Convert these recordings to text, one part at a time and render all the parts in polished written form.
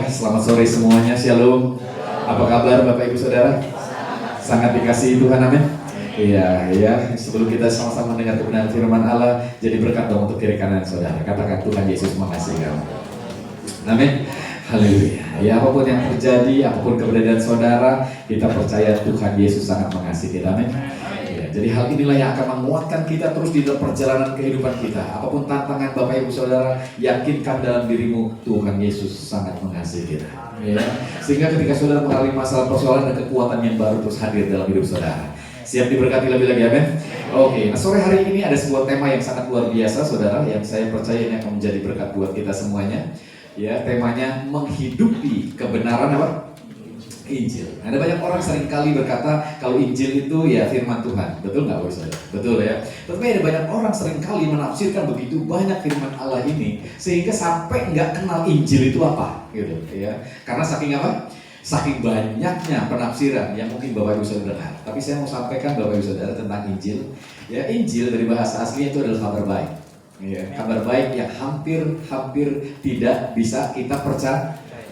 selamat sore semuanya, shalom. Apa kabar Bapak Ibu Saudara? Sangat dikasihi Tuhan, amin. Iya, sebelum kita sama-sama mendengar kebenaran firman Allah, jadi berkat dong untuk kiri kanan saudara. Katakan Tuhan Yesus mengasihi kamu. Amin. Haleluya. Ya, apapun yang terjadi, apapun keberadaan saudara, kita percaya Tuhan Yesus sangat mengasihi kita. Amin. Ya, jadi hal inilah yang akan menguatkan kita terus di dalam perjalanan kehidupan kita. Apapun tantangan Bapak Ibu Saudara, yakinkan dalam dirimu Tuhan Yesus sangat mengasihi kita. Ya. Sehingga ketika saudara mengalami masalah persoalan, ada kekuatan yang baru terus hadir dalam hidup saudara. Siap diberkati lebih lagi, amin. Oke, nah sore hari ini ada sebuah tema yang sangat luar biasa saudara, yang saya percaya ini akan menjadi berkat buat kita semuanya. Ya, temanya menghidupi kebenaran apa? Injil. Ada banyak orang seringkali berkata kalau Injil itu ya firman Tuhan. Betul nggak Bapak Saudara? Betul ya. Tapi ada banyak orang seringkali menafsirkan begitu banyak firman Allah ini sehingga sampai nggak kenal Injil itu apa, gitu ya. Karena saking apa? Saking banyaknya penafsiran yang mungkin Bapak Ibu Saudara dengar. Tapi saya mau sampaikan Bapak Ibu Saudara tentang Injil. Ya, Injil dari bahasa aslinya itu adalah kabar baik. Ya, kabar baik yang hampir tidak bisa kita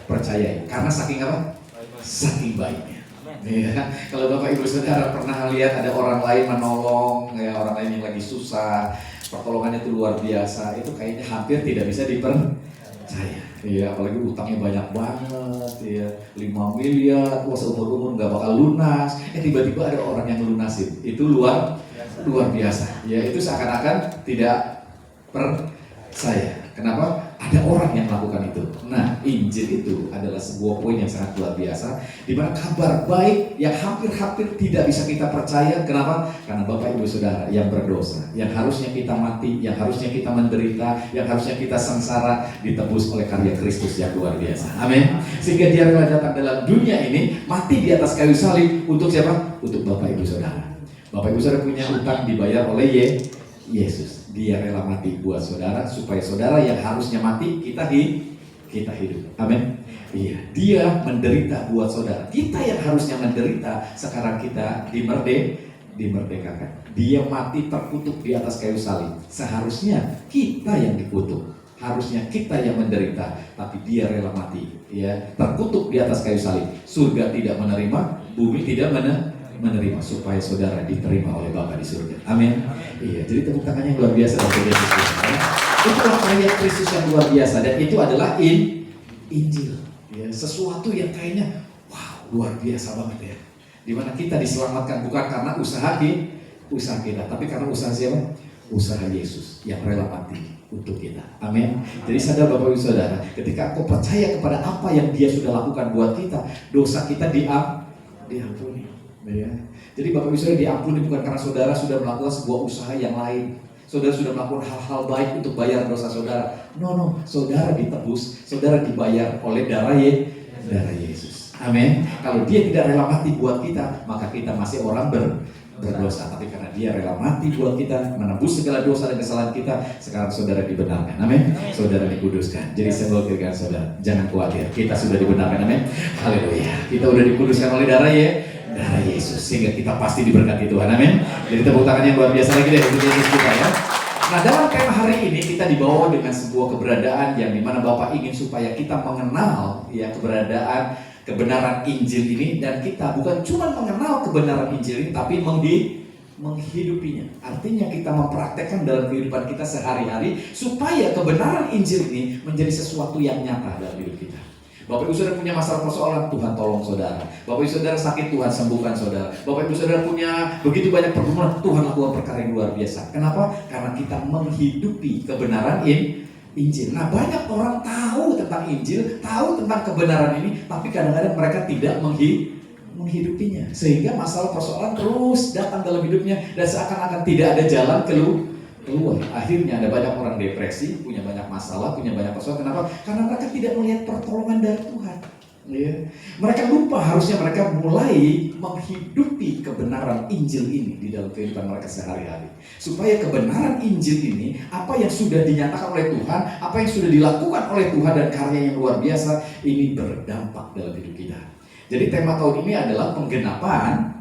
percayai. Karena saking apa? Saking baiknya. Ya, kalau Bapak Ibu Saudara pernah lihat ada orang lain menolong, ya, orang lain yang lagi susah, pertolongannya itu luar biasa, itu kayaknya hampir tidak bisa dipercaya. Iya, apalagi utangnya banyak banget, ya 5 miliar, wah seumur-umur nggak bakal lunas. Tiba-tiba ada orang yang lunasin, itu luar biasa. Ya, itu seakan-akan tidak percaya. Kenapa? Ada orang yang melakukan itu. Nah, Injil itu adalah sebuah poin yang sangat luar biasa, di mana kabar baik yang hampir tidak bisa kita percaya. Kenapa? Karena Bapak Ibu Saudara yang berdosa, yang harusnya kita mati, yang harusnya kita menderita, yang harusnya kita sengsara, ditebus oleh karya Kristus yang luar biasa. Amin. Sehingga Dia rela datang dalam dunia ini, mati di atas kayu salib untuk siapa? Untuk Bapak Ibu Saudara. Bapak Ibu Saudara punya utang dibayar oleh Yesus. Dia rela mati buat saudara supaya saudara yang harusnya mati kita hidup. Amin. Iya, dia menderita buat saudara. Kita yang harusnya menderita sekarang kita dimerdekakan. Dia mati terkutuk di atas kayu salib. Seharusnya kita yang dikutuk. Harusnya kita yang menderita, tapi dia rela mati, ya, terkutuk di atas kayu salib. Surga tidak menerima, bumi tidak menerima supaya saudara diterima oleh Bapa di surga. Amin. Iya, jadi tepuk tangannya yang luar biasa untuk Yesus. Itulah karya Kristus yang luar biasa, dan itu adalah Injil. Ya, sesuatu yang kayaknya wow, luar biasa banget ya. Dimana kita diselamatkan bukan karena usaha kita, tapi karena usaha siapa? Usaha Yesus yang rela mati untuk kita. Amin. Jadi sadar Bapak Ibu Saudara, ketika kau percaya kepada apa yang Dia sudah lakukan buat kita, dosa kita diampuni. Ya. Jadi Bapak Ibu Saudara diampuni bukan karena saudara sudah melakukan sebuah usaha yang lain. Saudara sudah melakukan hal-hal baik untuk bayar dosa saudara. No, saudara ditebus, saudara dibayar oleh darah Yesus. Amin. Kalau Dia tidak rela mati buat kita, maka kita masih orang berdosa. Tapi karena Dia rela mati buat kita, menebus segala dosa dan kesalahan kita, sekarang saudara dibenarkan. Amin. Saudara dikuduskan. Jadi saya mau katakan saudara, jangan khawatir, kita sudah dibenarkan. Amin. Haleluya. Kita sudah dikuduskan oleh darah Yesus, sehingga kita pasti diberkati Tuhan. Amin. Jadi tepuk tangan yang luar biasa lagi deh untuk Yesus kita ya. Nah, dalam tema hari ini kita dibawa dengan sebuah keberadaan yang dimana Bapak ingin supaya kita mengenal ya kebenaran Injil ini, dan kita bukan cuma mengenal kebenaran Injil ini, tapi menghidupinya. Artinya kita mempraktekkan dalam kehidupan kita sehari-hari supaya kebenaran Injil ini menjadi sesuatu yang nyata dalam hidup kita. Bapak Ibu Saudara punya masalah persoalan, Tuhan tolong saudara. Bapak Ibu Saudara sakit, Tuhan sembuhkan saudara. Bapak Ibu Saudara punya begitu banyak pergumulan, Tuhan lakukan perkara yang luar biasa. Kenapa? Karena kita menghidupi kebenaran Injil. Nah, banyak orang tahu tentang Injil, tahu tentang kebenaran ini, tapi kadang-kadang mereka tidak menghidupinya. Sehingga masalah persoalan terus datang dalam hidupnya dan seakan-akan tidak ada jalan keluar. Akhirnya ada banyak orang depresi, punya banyak masalah, punya banyak persoalan. Kenapa? Karena mereka tidak melihat pertolongan dari Tuhan. Ya. Mereka lupa harusnya mereka mulai menghidupi kebenaran Injil ini di dalam kehidupan mereka sehari-hari. Supaya kebenaran Injil ini, apa yang sudah dinyatakan oleh Tuhan, apa yang sudah dilakukan oleh Tuhan dan karya yang luar biasa, ini berdampak dalam hidup kita. Jadi tema tahun ini adalah penggenapan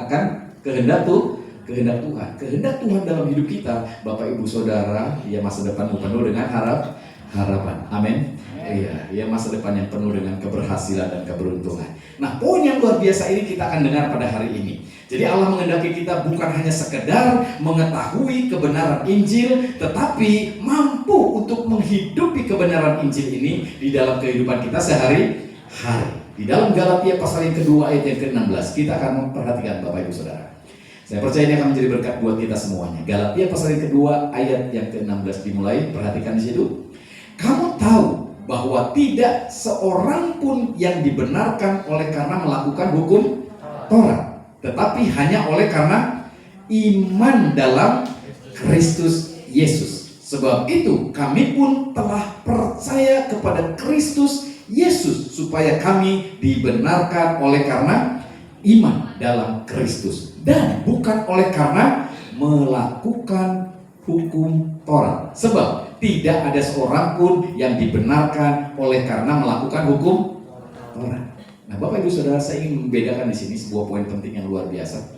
akan kehendak Tuhan. Kehendak Tuhan dalam hidup kita, Bapak Ibu Saudara, ya masa depanmu penuh dengan harapan. Amin. Iya, masa depan yang penuh dengan keberhasilan dan keberuntungan. Nah, poin yang luar biasa ini kita akan dengar pada hari ini. Jadi Allah menghendaki kita bukan hanya sekedar mengetahui kebenaran Injil, tetapi mampu untuk menghidupi kebenaran Injil ini di dalam kehidupan kita sehari-hari. Di dalam Galatia pasal yang kedua ayat yang ke-16 kita akan memperhatikan Bapak Ibu Saudara. Saya percaya ini akan menjadi berkat buat kita semuanya. Galatia pasal yang kedua ayat yang ke-16 dimulai, perhatikan di situ. Kamu tahu bahwa tidak seorang pun yang dibenarkan oleh karena melakukan hukum Taurat, tetapi hanya oleh karena iman dalam Kristus Yesus. Sebab itu kami pun telah percaya kepada Kristus Yesus supaya kami dibenarkan oleh karena iman dalam Kristus dan bukan oleh karena melakukan hukum Taurat. Sebab tidak ada seorang pun yang dibenarkan oleh karena melakukan hukum Taurat. Nah, Bapak Ibu Saudara, saya ingin membedakan di sini sebuah poin penting yang luar biasa.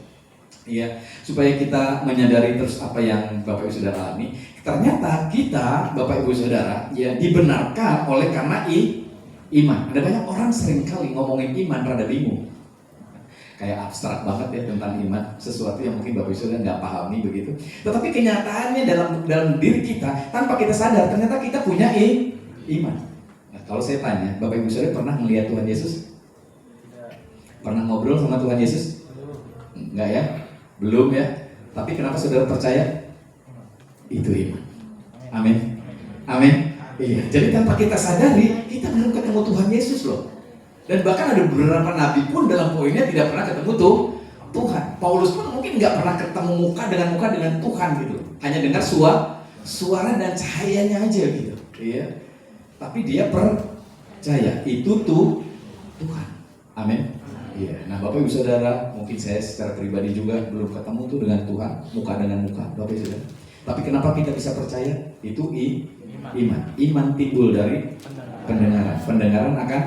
Ya, supaya kita menyadari terus apa yang Bapak Ibu Saudara alami. Ternyata kita, Bapak Ibu Saudara, ya dibenarkan oleh karena iman. Ada banyak orang seringkali ngomongin iman rada bingung. Kayak abstrak banget ya tentang iman, sesuatu yang mungkin Bapak Ibu Saudara nggak pahami begitu. Tetapi kenyataannya dalam diri kita, tanpa kita sadar, ternyata kita punya iman. Nah, kalau saya tanya, Bapak Ibu Saudara pernah melihat Tuhan Yesus? Pernah ngobrol sama Tuhan Yesus? Enggak ya? Belum ya? Tapi kenapa saudara percaya? Itu iman. Amin. Amin. Iya. Jadi tanpa kita sadari, kita belum ketemu Tuhan Yesus loh. Dan bahkan ada beberapa nabi pun dalam poinnya tidak pernah ketemu Tuhan. Paulus pun mungkin nggak pernah ketemu muka dengan Tuhan gitu. Hanya dengar suara dan cahayanya aja gitu. Iya. Tapi dia percaya itu tuh Tuhan. Amin. Iya. Nah, Bapak Ibu Saudara, mungkin saya secara pribadi juga belum ketemu tuh dengan Tuhan, muka dengan muka, Bapak Ibu Saudara. Tapi kenapa kita bisa percaya? Itu iman. Iman timbul dari pendengaran. Pendengaran akan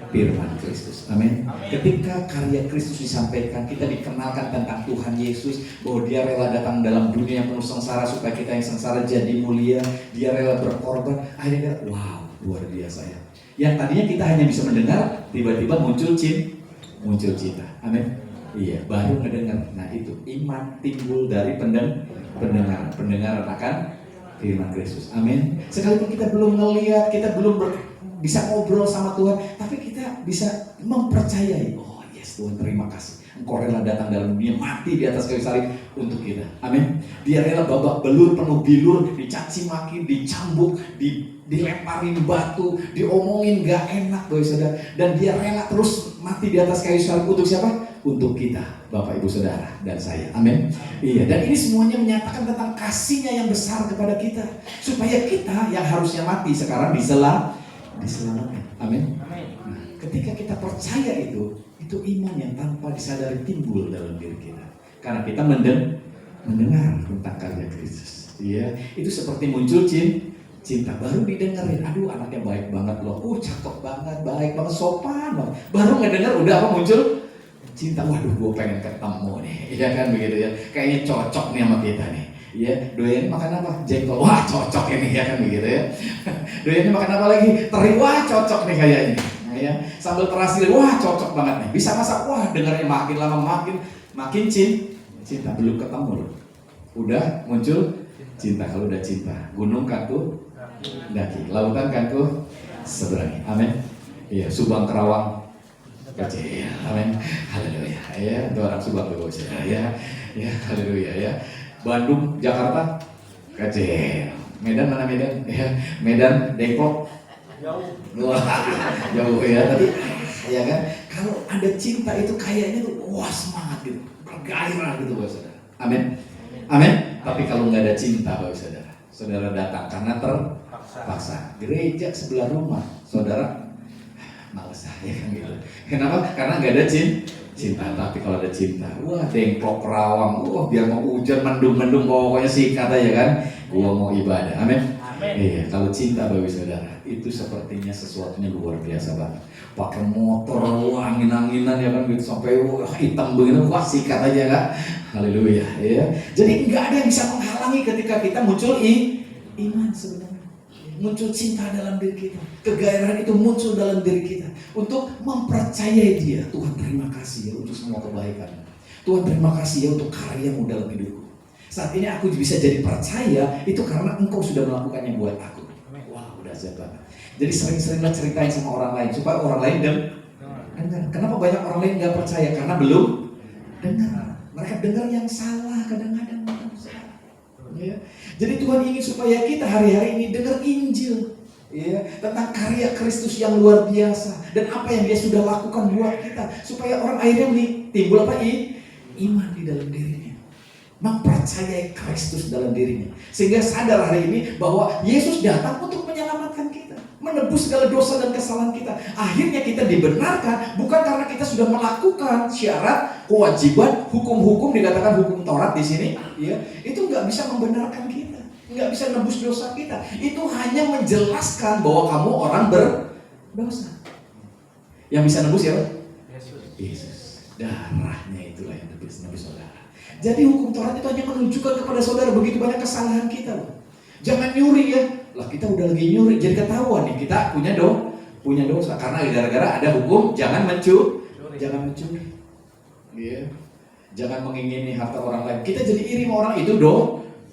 firman Kristus. Amin. Ketika karya Kristus disampaikan, kita dikenalkan tentang Tuhan Yesus, bahwa dia rela datang dalam dunia yang penuh sengsara supaya kita yang sengsara jadi mulia. Dia rela berkorban. Akhirnya wow, luar biasa ya. Yang tadinya kita hanya bisa mendengar, tiba-tiba muncul cinta. Amin. Iya, baru mendengar. Nah, itu iman timbul dari pendengaran akan firman Kristus. Amin. Sekalipun kita belum melihat, kita belum bisa ngobrol sama Tuhan, tapi kita bisa mempercayai. Oh yes, Tuhan, terima kasih. Engkau rela datang dalam dunia, mati di atas kayu salib untuk kita. Amin. Dia rela babak belur, penuh bilur, dicaci maki, dicambuk, dilemparin batu, diomongin gak enak, Bapak Saudara. Dan dia rela terus mati di atas kayu salib untuk siapa? Untuk kita, Bapak Ibu Saudara dan saya. Amin. Iya, dan ini semuanya menyatakan tentang kasihnya yang besar kepada kita, supaya kita yang harusnya mati sekarang diselamatkan. Amin. Nah, ketika kita percaya itu iman yang tanpa disadari timbul dalam diri kita. Karena kita mendengar tentang karya Kristus. Iya, itu seperti muncul cinta. Baru didengerin, aduh anaknya baik banget loh. Cakep banget, baik banget, sopan banget. Baru ngedenger udah apa muncul cinta. Waduh, gue pengen ketemu nih. Iya kan begitu ya. Kayaknya cocok nih sama kita nih. Iya, doyan makan apa? Jengkol. Wah, cocok ini ya kan begitu ya. Doyan makan apa lagi? Teri. Wah, cocok nih kayaknya. Ya, sambal terasi. Wah, cocok banget nih. Bisa masak. Wah, dengarnya makin lama makin cinta. Belum ketemu loh. Udah muncul cinta. Kalau udah cinta, gunung kan tuh daki, lautan kan tuh seberangi. Amin. Iya, Subang Kerawang kecil. Amin. Haleluya. Ya, itu orang Subang tuh ya. Ya, haleluya ya. Bandung, Jakarta, kecil. Medan mana Medan? Ya, Medan, Depok, jauh ya. Tapi ya kan, kalau ada cinta itu kayaknya tuh wah semangat gitu, bergairah gitu Bapak Saudara. Amin. Amin. Tapi kalau nggak ada cinta Bapak Saudara, saudara datang karena terpaksa. Gereja sebelah rumah, saudara males ya kan gitu. Kenapa? Karena nggak ada cinta. Tapi kalau ada cinta, wah Dengklok Kerawang, wah biar mau hujan mendung pokoknya sikat aja kan, gua mau ibadah. Amin. Iya, kalau cinta Bapak Saudara itu sepertinya sesuatunya luar biasa banget. Pakai motor, wah angin-anginan ya kan gitu sampai wah hitam begini, wah sikat aja kan. Haleluya ya. Jadi nggak ada yang bisa menghalangi ketika kita muncul iman sebenarnya. muncul cinta dalam diri kita, kegairahan itu muncul dalam diri kita untuk mempercayai Dia. Tuhan terima kasih ya untuk semua kebaikan. Tuhan terima kasih ya untuk karya-Mu dalam hidupku. Saat ini aku bisa jadi percaya itu karena Engkau sudah melakukannya buat aku. Wah, udah dahsyat banget. Jadi sering-seringlah ceritain sama orang lain supaya orang lain dengar. Kenapa banyak orang lain nggak percaya? Karena belum dengar. Mereka dengar yang salah kadang-kadang. Ya. Jadi Tuhan ingin supaya kita hari-hari ini dengar Injil, ya, tentang karya Kristus yang luar biasa dan apa yang Dia sudah lakukan buat kita, supaya orang akhirnya timbul apa? Iman di dalam dirinya, mempercayai Kristus dalam dirinya, sehingga sadar hari ini bahwa Yesus datang untuk menyelamatkan kita, menebus segala dosa dan kesalahan kita. Akhirnya kita dibenarkan bukan karena kita sudah melakukan syarat, kewajiban, hukum-hukum, dikatakan hukum Taurat di sini, ya, itu nggak bisa membenarkan kita, nggak bisa nebus dosa kita. Itu hanya menjelaskan bahwa kamu orang berdosa. Yang bisa nebus ya, Yesus. Darahnya itulah yang nebus saudara. Jadi hukum Taurat itu hanya menunjukkan kepada saudara begitu banyak kesalahan kita loh. Jangan nyuri ya. Lah kita udah lagi nyuri, jadi ketahuan nih kita punya dosa karena gara-gara ada hukum jangan mencuri. Yeah. Jangan mengingini harta orang lain. Kita jadi iri sama orang itu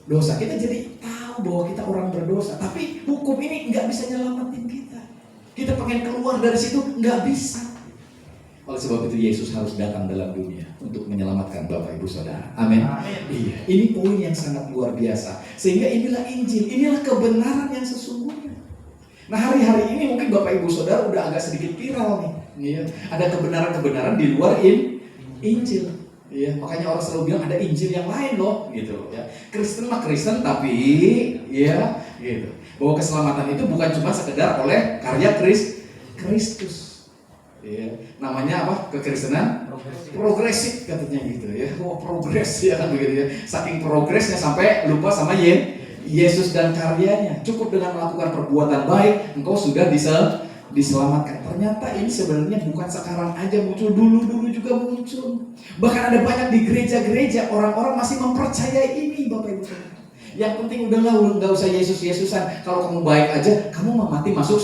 dosa. Kita jadi tahu bahwa kita orang berdosa. Tapi hukum ini nggak bisa nyelamatin kita. Kita pengen keluar dari situ nggak bisa. Oleh sebab itu Yesus harus datang dalam dunia untuk menyelamatkan Bapak Ibu Saudara. Amin. Iya, ini poin yang sangat luar biasa. Sehingga inilah Injil, inilah kebenaran yang sesungguhnya. Nah hari-hari ini mungkin Bapak Ibu Saudara udah agak sedikit viral nih. Iya, ada kebenaran-kebenaran di luar Injil. Iya, makanya orang selalu bilang ada Injil yang lain loh, gitu ya. Kristen mah Kristen tapi, ya, gitu. Bahwa keselamatan itu bukan cuma sekedar oleh karya Kristus. Ya, namanya apa? Kekristenan progresif katanya gitu ya. Oh, progres ya kan begitu ya. Saking progresnya sampai lupa sama Yesus dan karyanya. Cukup dengan melakukan perbuatan baik, engkau sudah bisa diselamatkan. Ternyata ini sebenarnya bukan sekarang aja muncul, dulu juga muncul. Bahkan ada banyak di gereja-gereja orang-orang masih mempercayai ini, Bapak Ibu Saudara. Yang penting udahlah, nggak usah Yesus-Yesusan. Kalau kamu baik aja, kamu mau mati masuk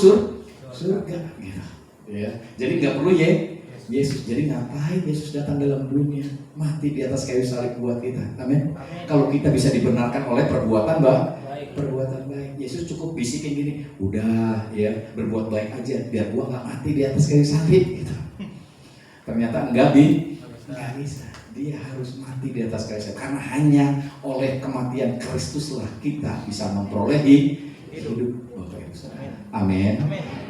surga. Gitu. Ya, jadi nggak perlu Yesus. Jadi ngapain Yesus datang dalam dunia, mati di atas kayu salib buat kita? Amin. Kalau kita bisa dibenarkan oleh perbuatan baik, Yesus cukup bisikin gini, udah ya berbuat baik aja, biar gua nggak mati di atas kayu salib. Gitu. Ternyata nggak bisa. Dia harus mati di atas kayu salib karena hanya oleh kematian Kristuslah kita bisa memperoleh hidup. Amin.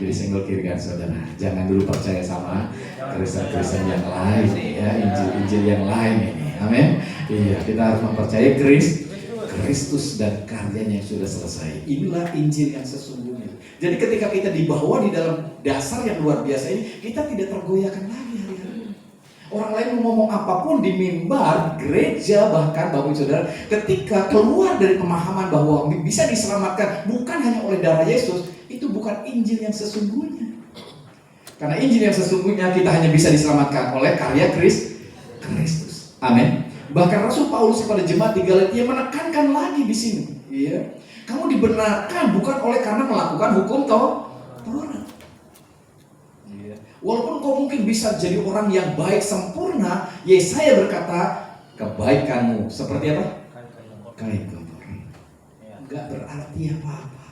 Jadi senggol kiri kan saudara. Jangan dulu percaya sama Kristen yang lain ya, Injil yang lain ini. Amin. Iya, kita harus mempercayai Kristus dan karyanya yang sudah selesai. Inilah Injil yang sesungguhnya. Jadi ketika kita dibawa di dalam dasar yang luar biasa ini, kita tidak tergoyahkan lagi hari-hari. Orang lain mau ngomong apapun di mimbar, gereja, bahkan Bapak Ibu Saudara, ketika keluar dari pemahaman bahwa bisa diselamatkan bukan hanya oleh darah Yesus, itu bukan Injil yang sesungguhnya. Karena Injil yang sesungguhnya kita hanya bisa diselamatkan oleh karya Kristus. Amin. Bahkan Rasul Paulus kepada jemaat di Galatia menekankan lagi di sini, ya. Kamu dibenarkan bukan oleh karena melakukan hukum Taurat. Walaupun kau mungkin bisa jadi orang yang baik sempurna, Yesaya berkata, kebaikanmu seperti apa? Kain kotor. Enggak berarti apa-apa.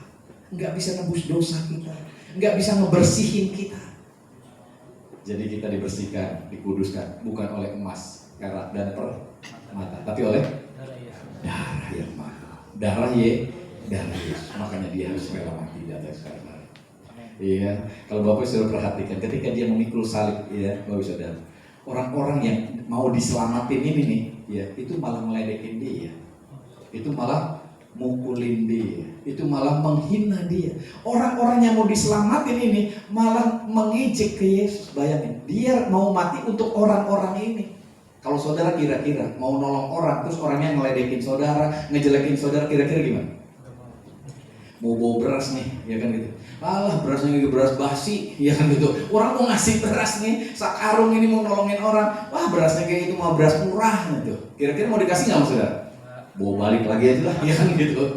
Enggak bisa nebus dosa kita, enggak bisa ngebersihin kita. Jadi kita dibersihkan, dikuduskan bukan oleh emas, perak dan permata, tapi oleh darah yang mahal. Darah Yesus. Makanya dia harus rela mati di atas kayu salib. Iya, kalau Bapak sudah perhatikan ketika dia memikul salib, ya Bapak Saudara, orang-orang yang mau diselamatin ini nih, ya itu malah meledekin dia, itu malah mukulin dia, itu malah menghina dia. Orang-orang yang mau diselamatin ini malah mengejek ke Yesus. Bayangin, dia mau mati untuk orang-orang ini. Kalau saudara kira-kira mau nolong orang, terus orangnya ngeledekin saudara, ngejelekin saudara, kira-kira gimana? Mau bawa beras nih, ya kan gitu. Alah berasnya gitu, beras basi, ya kan gitu. Orang mau ngasih beras nih, sakarung ini mau nolongin orang. Wah berasnya kayak itu mau beras murah gitu. Kira-kira mau dikasih nggak saudara? bawa balik lagi aja lah, ya kan gitu.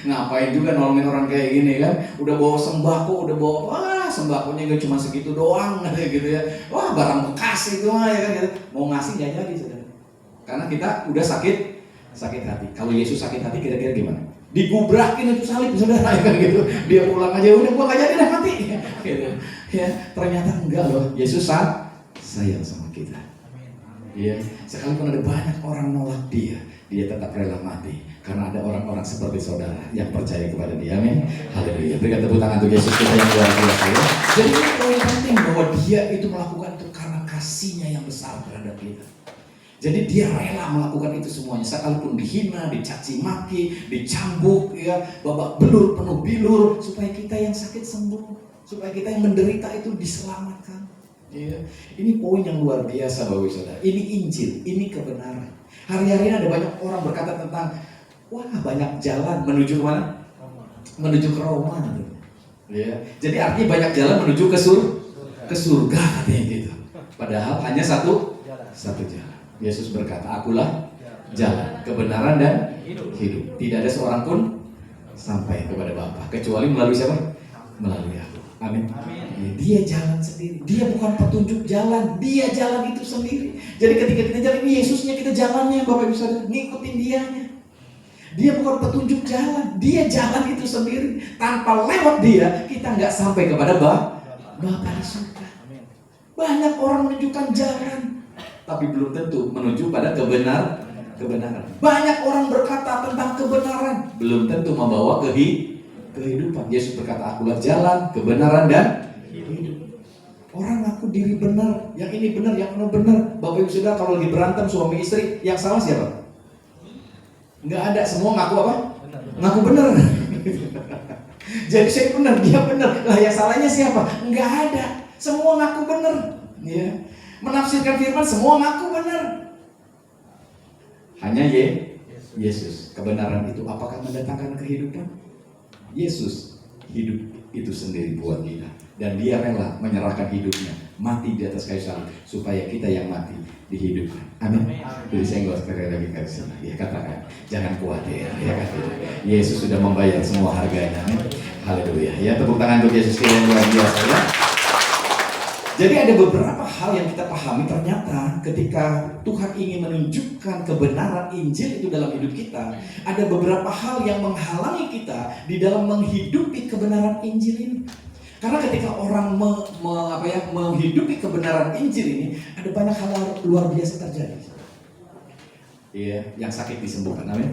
Ngapain juga nolongin orang kayak gini kan? Udah bawa sembako, udah bawa, wah sembakonya gak cuma segitu doang gitu ya. Wah barang bekas itu mah ya kan gitu. Mau ngasih gak jadi saudara. Karena kita udah sakit hati. Kalau Yesus sakit hati kira-kira gimana? Digubrakin itu salib saudara ya kan gitu. Dia pulang aja udah gua gak jadi dah mati. Gitu. Ya, ternyata enggak loh. Yesus sayang sama kita. Ya, sekalipun ada banyak orang nolak dia tetap rela mati karena ada orang-orang seperti saudara yang percaya kepada dia. Amin. Haleluya. Berikan tepuk tangan untuk Yesus kita yang luar biasa ya. Jadi ini poin penting bahwa dia itu melakukan itu karena kasihnya yang besar terhadap kita. Jadi dia rela melakukan itu semuanya, sekalipun dihina, dicaci maki, dicambuk, ya, babak belur, penuh bilur, supaya kita yang sakit sembuh, supaya kita yang menderita itu diselamatkan. Ya. Ini poin yang luar biasa Bapak Ibu Saudara. Ini Injil, ini kebenaran. Hari-hari ada banyak orang berkata tentang, wah banyak jalan menuju ke mana? Menuju ke Roma. Ya. Jadi artinya banyak jalan menuju ke surga katanya gitu. Padahal hanya satu jalan. Yesus berkata, akulah jalan, kebenaran dan hidup. Tidak ada seorang pun sampai kepada Bapa kecuali melalui siapa? Melalui aku. Amin. Dia jalan sendiri. Dia bukan petunjuk jalan. Dia jalan itu sendiri. Jadi ketika kita jalan, ini Yesusnya, kita jalannya Bapak Ibu Saudara, ngikutin dianya. Dia bukan petunjuk jalan. Dia jalan itu sendiri. Tanpa lewat dia, kita nggak sampai kepada Bapa di surga. Banyak orang menunjukkan jalan, tapi belum tentu menuju pada kebenaran. Banyak orang berkata tentang kebenaran, belum tentu membawa kehidupan. Yesus berkata, akulah jalan, kebenaran dan hidup. Orang ngaku diri benar, yang ini benar, yang ini benar. Bapak Ibu Saudara, kalau lagi berantem suami istri, yang salah siapa? Nggak ada, semua ngaku apa? Ngaku benar. Jadi saya benar, dia benar. Lah yang salahnya siapa? Nggak ada, semua ngaku benar. Ya. Menafsirkan firman, semua ngaku benar. Hanya Yesus. Kebenaran itu apakah mendatangkan kehidupan? Yesus hidup itu sendiri buat kita, dan dia rela menyerahkan hidupnya, mati di atas kayu salib supaya kita yang mati dihidupkan. Amin. Jadi saya nggak sekali lagi kasih, ya katakan, jangan khawatir, ya kan? Yesus sudah membayar semua harganya. Amin. Haleluya. Ya, tepuk tangan untuk Yesus yang luar biasa ya. Jadi ada beberapa hal yang kita pahami, ternyata ketika Tuhan ingin menunjukkan kebenaran Injil itu dalam hidup kita, ada beberapa hal yang menghalangi kita di dalam menghidupi kebenaran Injil ini. Karena ketika orang menghidupi kebenaran Injil ini, ada banyak hal luar biasa terjadi. Iya, yang sakit disembuhkan, amin.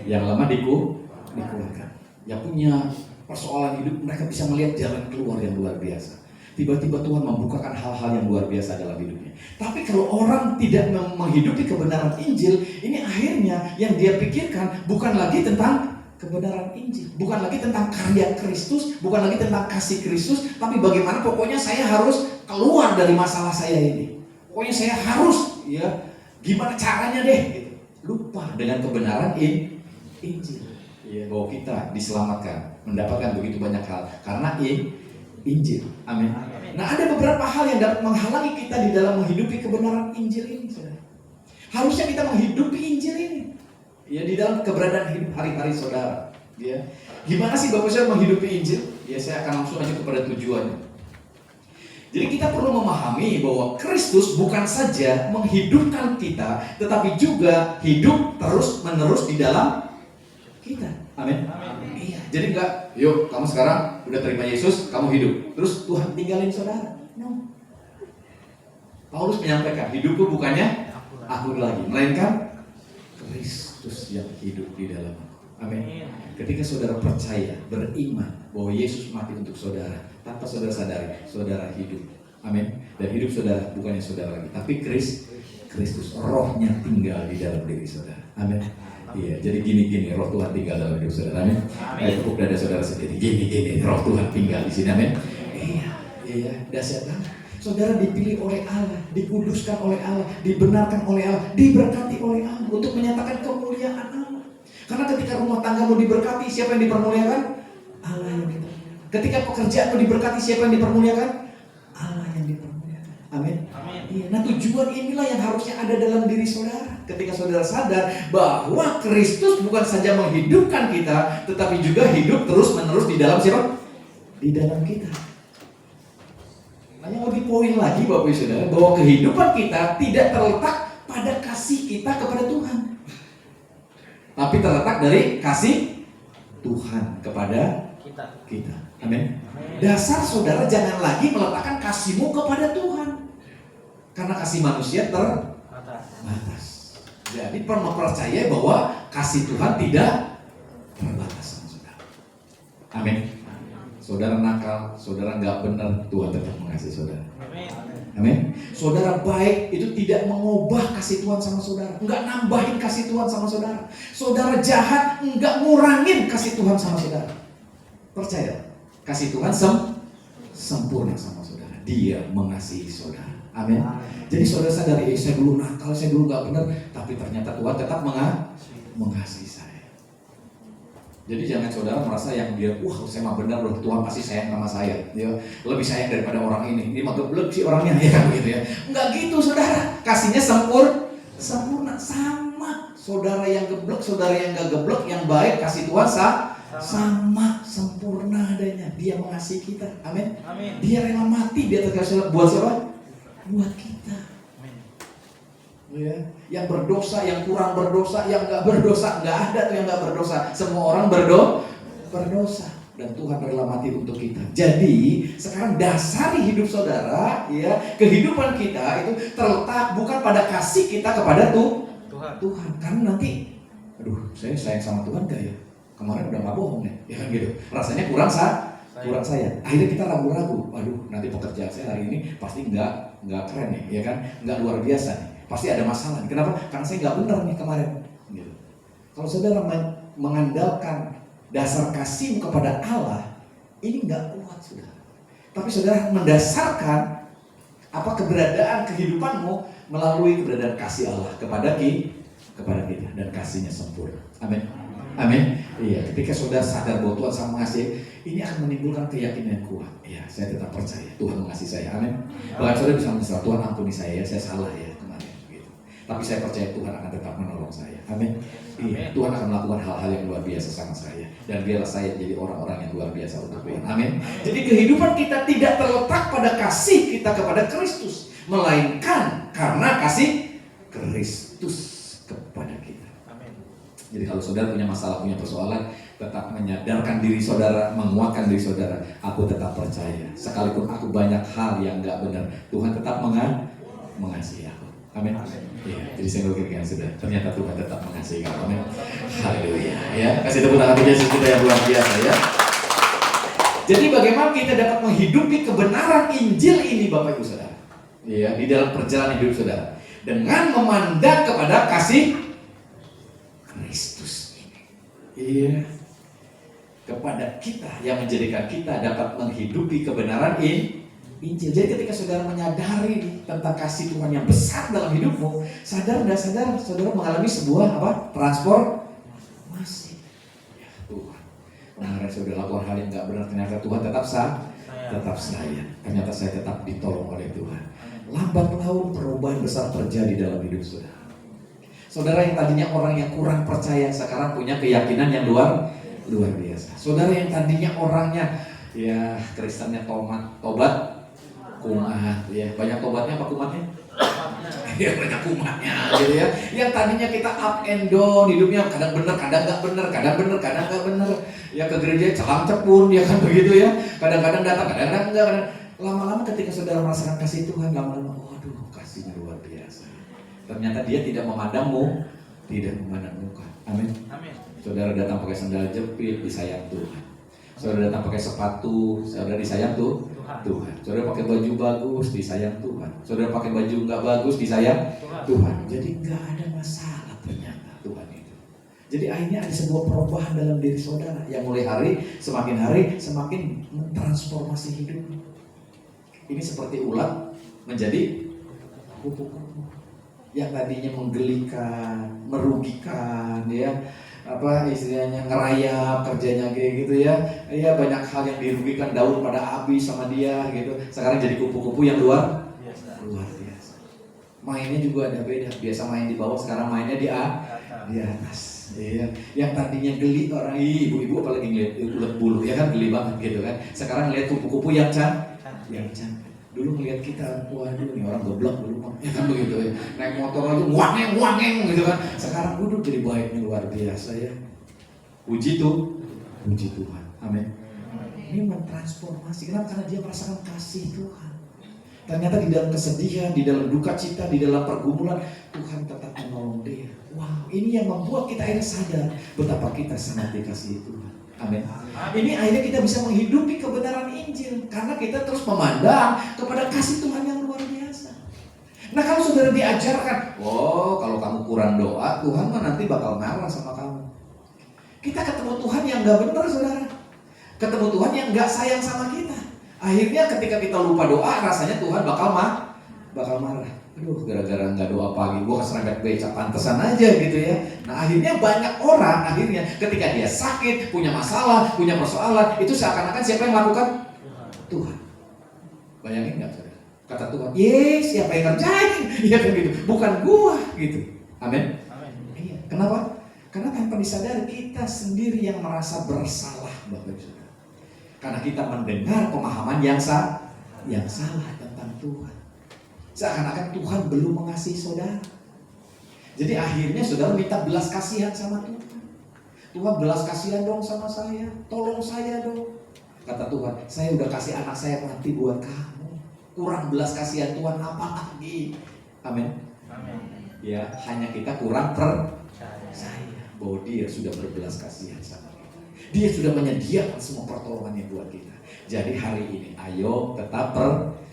Yang lama dikuatkan. Yang punya persoalan hidup, mereka bisa melihat jalan keluar yang luar biasa. Tiba-tiba Tuhan membukakan hal-hal yang luar biasa dalam hidupnya. Tapi kalau orang tidak menghidupi kebenaran Injil, ini akhirnya yang dia pikirkan bukan lagi tentang kebenaran Injil, bukan lagi tentang karya Kristus, bukan lagi tentang kasih Kristus, tapi bagaimana pokoknya saya harus keluar dari masalah saya ini. Pokoknya saya harus, ya, gimana caranya deh, gitu. Lupa dengan kebenaran Injil. Ya, bahwa kita diselamatkan, mendapatkan begitu banyak hal karena Injil. Amin. Nah, ada beberapa hal yang dapat menghalangi kita di dalam menghidupi kebenaran Injil ini, saudara. Harusnya kita menghidupi Injil ini, ya, di dalam keberadaan hidup hari-hari saudara. Ya. Gimana sih Bapak Saudara menghidupi Injil? Ya, saya akan langsung aja kepada tujuannya. Jadi kita perlu memahami bahwa Kristus bukan saja menghidupkan kita, tetapi juga hidup terus-menerus di dalam kita. Amin. Iya. Jadi enggak, yuk kamu sekarang udah terima Yesus, kamu hidup, terus Tuhan tinggalin saudara. No. Paulus menyampaikan, hidupku bukannya aku lagi, melainkan Kristus yang hidup di dalam aku. Amin. Ketika saudara percaya, beriman bahwa Yesus mati untuk saudara, tanpa saudara sadari, saudara hidup. Amin. Dan hidup saudara bukannya saudara lagi, tapi Kristus, rohnya tinggal di dalam diri saudara. Amin. Iya, jadi gini-gini, roh Tuhan tinggal dalam hidup saudara. Amin. Tepuk dada saudara sendiri, gini-gini, roh Tuhan tinggal di sini. Amin. Iya, dahsyat banget. Saudara dipilih oleh Allah, dikuduskan oleh Allah, dibenarkan oleh Allah, diberkati oleh Allah untuk menyatakan kemuliaan Allah. Karena ketika rumah tanggamu diberkati, siapa yang dipermuliakan? Allah yang dipermuliakan. Ketika pekerjaanmu diberkati, siapa yang dipermuliakan? Allah yang dipermuliakan. Amin. Amin. Iya, nah tujuan inilah yang harusnya ada dalam diri saudara. Ketika saudara sadar bahwa Kristus bukan saja menghidupkan kita, tetapi juga hidup terus-menerus di dalam siapa? Di dalam kita. Nah, yang lebih poin lagi Bapak Ibu Saudara, bahwa kehidupan kita tidak terletak pada kasih kita kepada Tuhan, tapi terletak dari kasih Tuhan kepada kita. Amin. Dasar saudara jangan lagi meletakkan kasihmu kepada Tuhan, karena kasih manusia terbatas. Jadi percaya bahwa kasih Tuhan tidak terbatas sama saudara. Amin. Saudara nakal, saudara nggak benar, Tuhan tetap mengasihi saudara. Amin. Saudara baik itu tidak mengubah kasih Tuhan sama saudara, nggak nambahin kasih Tuhan sama saudara. Saudara jahat nggak ngurangin kasih Tuhan sama saudara. Percaya, kasih Tuhan sempurna sama saudara. Dia mengasihi saudara. Amin. Jadi saudara sadari, saya dulu nakal, saya dulu nggak benar, tapi ternyata Tuhan tetap mengasihi saya. Jadi jangan saudara merasa yang dia, saya mah benar loh, Tuhan pasti sayang sama saya, dia lebih sayang daripada orang ini mah geblek sih orangnya, ya kan begitu ya. Enggak gitu saudara, kasihnya sempurna sama. Saudara yang geblek, saudara yang nggak geblek, yang baik, kasih Tuhan sama sempurna adanya. Dia mengasihi kita. Amin. Amin. Dia rela mati di atas kayu salib buat siapa? Buat kita. Amin. Ya, yang berdosa, yang kurang berdosa, yang nggak berdosa, nggak ada tuh yang nggak berdosa. Semua orang berdosa dan Tuhan rela mati untuk kita. Jadi sekarang dasari hidup saudara, ya, kehidupan kita itu terletak bukan pada kasih kita kepada Tuhan. Karena nanti, saya sayang sama Tuhan gak ya? Kemarin udah nggak bohong ya kan gitu. Rasanya kurang saya. Akhirnya kita ragu-ragu. Waduh, nanti pekerjaan saya hari ini pasti nggak keren nih, ya kan? Nggak luar biasa nih. Pasti ada masalah nih. Kenapa? Karena saya nggak benar nih kemarin. Gitu. Kalau saudara mengandalkan dasar kasih kepada Allah, ini nggak kuat saudara. Tapi saudara mendasarkan apa keberadaan kehidupanmu melalui keberadaan kasih Allah kepada kita dan kasihnya sempurna. Amin. Amin. Iya, ketika saudara sadar bahwa Tuhan sama mengasihi, ini akan menimbulkan keyakinan yang kuat. Iya, saya tetap percaya Tuhan mengasihi saya. Amin. Bahkan saudara bisa menyesal, Tuhan ampuni saya salah ya kemarin. Gitu. Tapi saya percaya Tuhan akan tetap menolong saya. Amin. Iya, Tuhan akan melakukan hal-hal yang luar biasa sama saya. Dan biarlah saya jadi orang-orang yang luar biasa untuk Tuhan. Amin. Jadi kehidupan kita tidak terletak pada kasih kita kepada Kristus, melainkan karena kasih Kristus kepada kita. Jadi kalau saudara punya masalah, punya persoalan, tetap menyadarkan diri saudara, menguatkan diri saudara. Aku tetap percaya, sekalipun aku banyak hal yang gak benar, Tuhan tetap mengasihi aku. Amin. Ya, jadi saya berkira sudah, ternyata Tuhan tetap mengasihi kamu. Amin. Haleluya. Ya, kasih tepuk tangan untuk Yesus kita yang luar biasa ya. Jadi bagaimana kita dapat menghidupi kebenaran Injil ini, Bapak Ibu Saudara? Ya, di dalam perjalanan hidup saudara, dengan memandang kepada kasih Kristus ini, iya, kepada kita yang menjadikan kita dapat menghidupi kebenaran Injil. Jadi ketika saudara menyadari tentang kasih Tuhan yang besar dalam hidupmu, sadar dan sadar saudara mengalami sebuah transformasi. Ya Tuhan, kemarin saudara lakukan hal yang nggak benar, ternyata Tuhan tetap sayang. Ternyata saya tetap ditolong oleh Tuhan. Lambat laun perubahan besar terjadi dalam hidup saudara. Saudara yang tadinya orang yang kurang percaya, sekarang punya keyakinan yang luar biasa. Saudara yang tadinya orangnya, ya Kristennya tobat, kumat, ya banyak tobatnya apa kumatnya? Ya banyak kumatnya, gitu ya. Yang tadinya kita up and down hidupnya, kadang benar, kadang nggak benar, kadang benar, kadang nggak benar. Ya ke gereja celang cepun, ya kan begitu ya. Kadang-kadang datang, kadang-kadang enggak. Lama-lama ketika saudara merasakan kasih Tuhan, lama-lama, waduh kasihnya luar biasa. Ternyata dia tidak memandangmu, tidak memandang muka. Amin. Saudara datang pakai sandal jepit, disayang Tuhan. Saudara datang pakai sepatu, saudara disayang Tuhan. Saudara pakai baju bagus, disayang Tuhan. Saudara pakai baju nggak bagus, disayang Tuhan. Jadi nggak ada masalah ternyata Tuhan itu. Jadi akhirnya ada sebuah perubahan dalam diri saudara yang mulai semakin hari semakin mentransformasi hidup. Ini seperti ulat menjadi kupu-kupu yang tadinya menggelikan, merugikan, ya, apa istilahnya ngerayap kerjanya kayak gitu ya, ya banyak hal yang dirugikan, daun pada habis sama dia gitu. Sekarang jadi kupu-kupu yang luar luar biasa. Mainnya juga ada beda. Biasa main di bawah, sekarang mainnya di atas. Iya. Yang tadinya geli orang ibu-ibu apalagi ngeliat ulet bulu ya kan, geli banget gitu kan. Sekarang lihat kupu-kupu yang cantik. Dulu ngeliat kita, waduh nih orang goblok dulu ya kan begitu ya. Naik motor aja wangeng gitu kan. Sekarang duduk jadi baiknya luar biasa ya. Puji Tuhan. Amin. Ini mentransformasi. Kenapa? Karena dia merasakan kasih Tuhan. Ternyata di dalam kesedihan, di dalam duka cita, di dalam pergumulan, Tuhan tetap menolong dia. Wow, ini yang membuat kita akhirnya sadar betapa kita sangat dikasihi Tuhan. Amin. Ini akhirnya kita bisa menghidupi kebenaran Injil karena kita terus memandang kepada kasih Tuhan yang luar biasa. Nah, kalau saudara diajarkan, kalau kamu kurang doa, Tuhan mah nanti bakal marah sama kamu. Kita ketemu Tuhan yang gak benar, saudara. Ketemu Tuhan yang gak sayang sama kita. Akhirnya ketika kita lupa doa, rasanya Tuhan bakal marah. Aduh, gara-gara gak doa pagi, gue keserempet beca, pantesan aja gitu ya. Nah, akhirnya banyak orang ketika dia sakit, punya masalah, punya persoalan, itu seakan-akan siapa yang melakukan? Tuhan. Bayangin gak, saudara? Kata Tuhan, siapa yang ngerjain? Ya kan gitu, bukan gua gitu. Amin. Iya. Kenapa? Karena tanpa disadari kita sendiri yang merasa bersalah, Bapak Ibu Saudara. Karena kita mendengar pemahaman yang salah tentang Tuhan. Seakan-akan Tuhan belum mengasihi saudara. Jadi akhirnya saudara minta belas kasihan sama Tuhan. Tuhan, belas kasihan dong sama saya, tolong saya dong. Kata Tuhan, saya udah kasih anak saya mati buat kamu. Kurang belas kasihan Tuhan apa lagi? Amin. Ya, hanya kita kurang percaya bahwa dia sudah berbelas kasihan sama kita. Dia sudah menyediakan semua pertolongannya buat kita. Jadi hari ini ayo tetap percaya.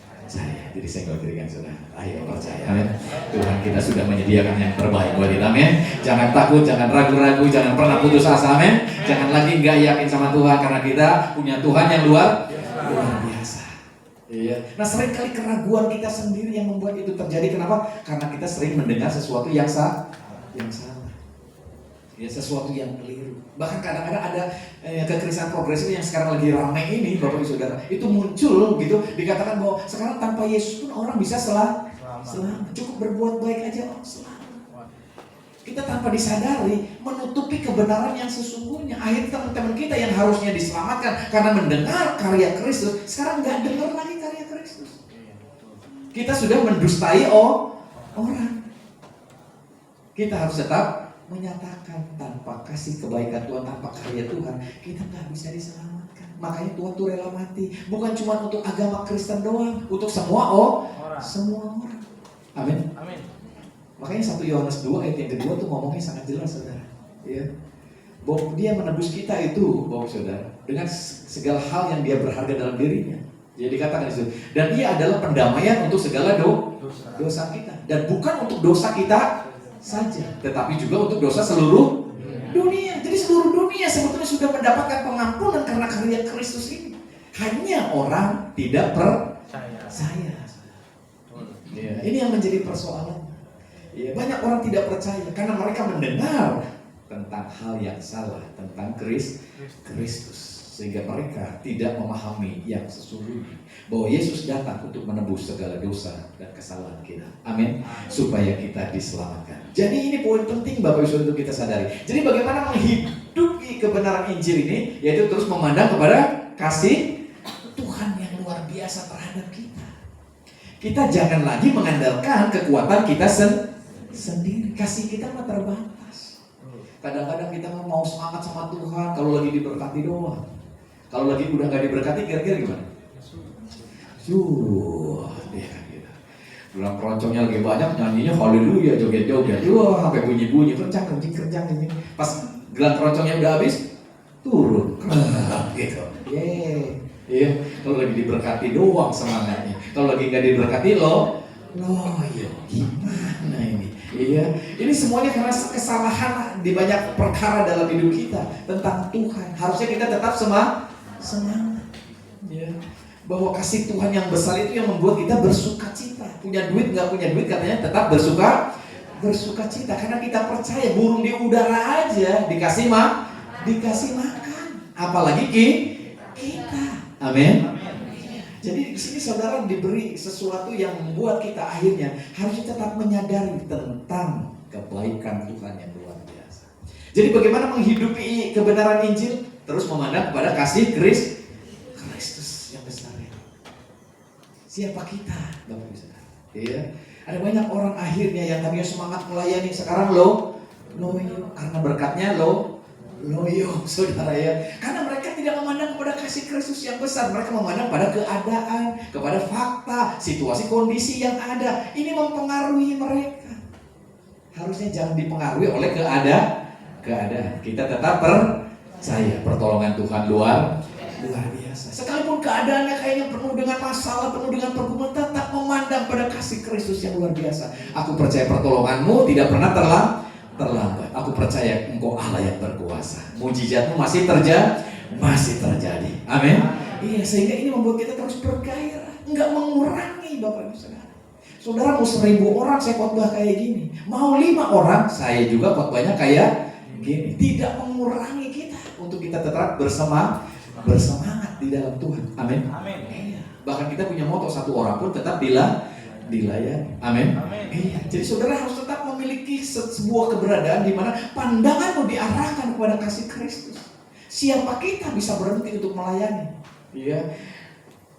Jadi saya nggak berikan saudara, ayo percaya. Amin. Tuhan kita sudah menyediakan yang terbaik buat kita. Amin. Jangan takut, jangan ragu-ragu, jangan pernah putus asa. Amin. Jangan lagi nggak yakin sama Tuhan karena kita punya Tuhan yang luar biasa. Iya. Nah, seringkali keraguan kita sendiri yang membuat itu terjadi. Kenapa? Karena kita sering mendengar sesuatu yang salah. Ya, sesuatu yang keliru. Bahkan kadang-kadang ada kekristenan progresif yang sekarang lagi ramai ini, Bapak Ibu Saudara. Itu muncul gitu, dikatakan bahwa sekarang tanpa Yesus pun orang bisa selamat. Cukup berbuat baik aja orang selamat. Kita tanpa disadari menutupi kebenaran yang sesungguhnya. Akhirnya teman-teman kita yang harusnya diselamatkan karena mendengar karya Kristus, sekarang nggak dengar lagi karya Kristus. Kita sudah mendustai orang. Kita harus tetap menyatakan tanpa kasih kebaikan Tuhan, tanpa karya Tuhan, kita nggak bisa diselamatkan. Makanya Tuhan tuh rela mati, bukan cuma untuk agama Kristen doang, untuk semua orang. Amin. Makanya 1 Yohanes 2 ayat yang kedua tuh ngomongnya sangat jelas, saudara. Ya, bahwa dia menebus kita itu, Bapak Saudara, dengan segala hal yang dia berharga dalam dirinya. Jadi dikatakan itu, dan ia adalah pendamaian untuk segala dosa kita, dan bukan untuk dosa kita saja, tetapi juga untuk dosa seluruh dunia. Jadi seluruh dunia sebetulnya sudah mendapatkan pengampunan karena karya Kristus ini. Hanya orang tidak percaya. Ya, ini yang menjadi persoalan. Ya, banyak orang tidak percaya karena mereka mendengar tentang hal yang salah tentang Kristus. Sehingga mereka tidak memahami yang sesungguhnya, bahwa Yesus datang untuk menebus segala dosa dan kesalahan kita. Amin. Supaya kita diselamatkan. Jadi ini poin penting Bapak Ibu untuk kita sadari. Jadi bagaimana menghidupi kebenaran Injil ini, yaitu terus memandang kepada kasih Tuhan yang luar biasa terhadap kita. Kita jangan lagi mengandalkan kekuatan kita sendiri. Kasih kita mah terbatas. Kadang-kadang kita mau semangat sama Tuhan kalau lagi diberkati doang. Kalau lagi udah gak diberkati, kira-kira gimana? Dia kan gitu. Dalam keroncongnya lagi banyak, nyanyinya haleluya, joget-joget. Sampai bunyi-bunyi, kencang ini. Pas gelang keroncongnya udah habis, turun. Gitu. Iya. Kalau lagi diberkati doang semangatnya. Kalau lagi gak diberkati gimana ini? Iya, ini semuanya karena kesalahan di banyak perkara dalam hidup kita tentang Tuhan. Harusnya kita tetap semangat. Ya. Bahwa kasih Tuhan yang besar itu yang membuat kita bersuka cita. Punya duit nggak punya duit katanya tetap bersuka cita karena kita percaya burung di udara aja dikasih makan. Apalagi kita. Amin. Jadi di sini saudara diberi sesuatu yang membuat kita akhirnya harus tetap menyadari tentang kebaikan Tuhan yang luar biasa. Jadi bagaimana menghidupi kebenaran Injil? Terus memandang kepada kasih Kristus yang besar. Siapa kita, Bapak Ibu Saudara? Iya. Ada banyak orang akhirnya yang tadinya semangat melayani, sekarang loyo, karena berkatnya loyo, saudara ya. Karena mereka tidak memandang kepada kasih Kristus yang besar, mereka memandang pada keadaan, kepada fakta, situasi kondisi yang ada. Ini mempengaruhi mereka. Harusnya jangan dipengaruhi oleh keadaan. Kita tetap percaya pertolongan Tuhan luar biasa. Sekalipun keadaannya kayaknya penuh dengan masalah, penuh dengan pergumulan, tetap memandang pada kasih Kristus yang luar biasa. Aku percaya pertolonganmu tidak pernah terlambat. Aku percaya engkau Allah yang berkuasa. Mujizatmu masih terjadi. Amin. Iya, sehingga ini membuat kita terus bergairah, enggak mengurangi, Bapak Ibu Saudara. Saudara mau 1000 orang saya khotbah kayak gini, mau 5 orang saya juga khotbahnya kayak gini. Tidak mengurangi kita untuk kita tetap bersemangat di dalam Tuhan. Amin. Iya. Bahkan kita punya moto, 1 orang pun tetap dilayani. Amin. Iya. Jadi saudara harus tetap memiliki sebuah keberadaan di mana pandanganmu diarahkan kepada kasih Kristus. Siapa kita bisa berhenti untuk melayani? Iya.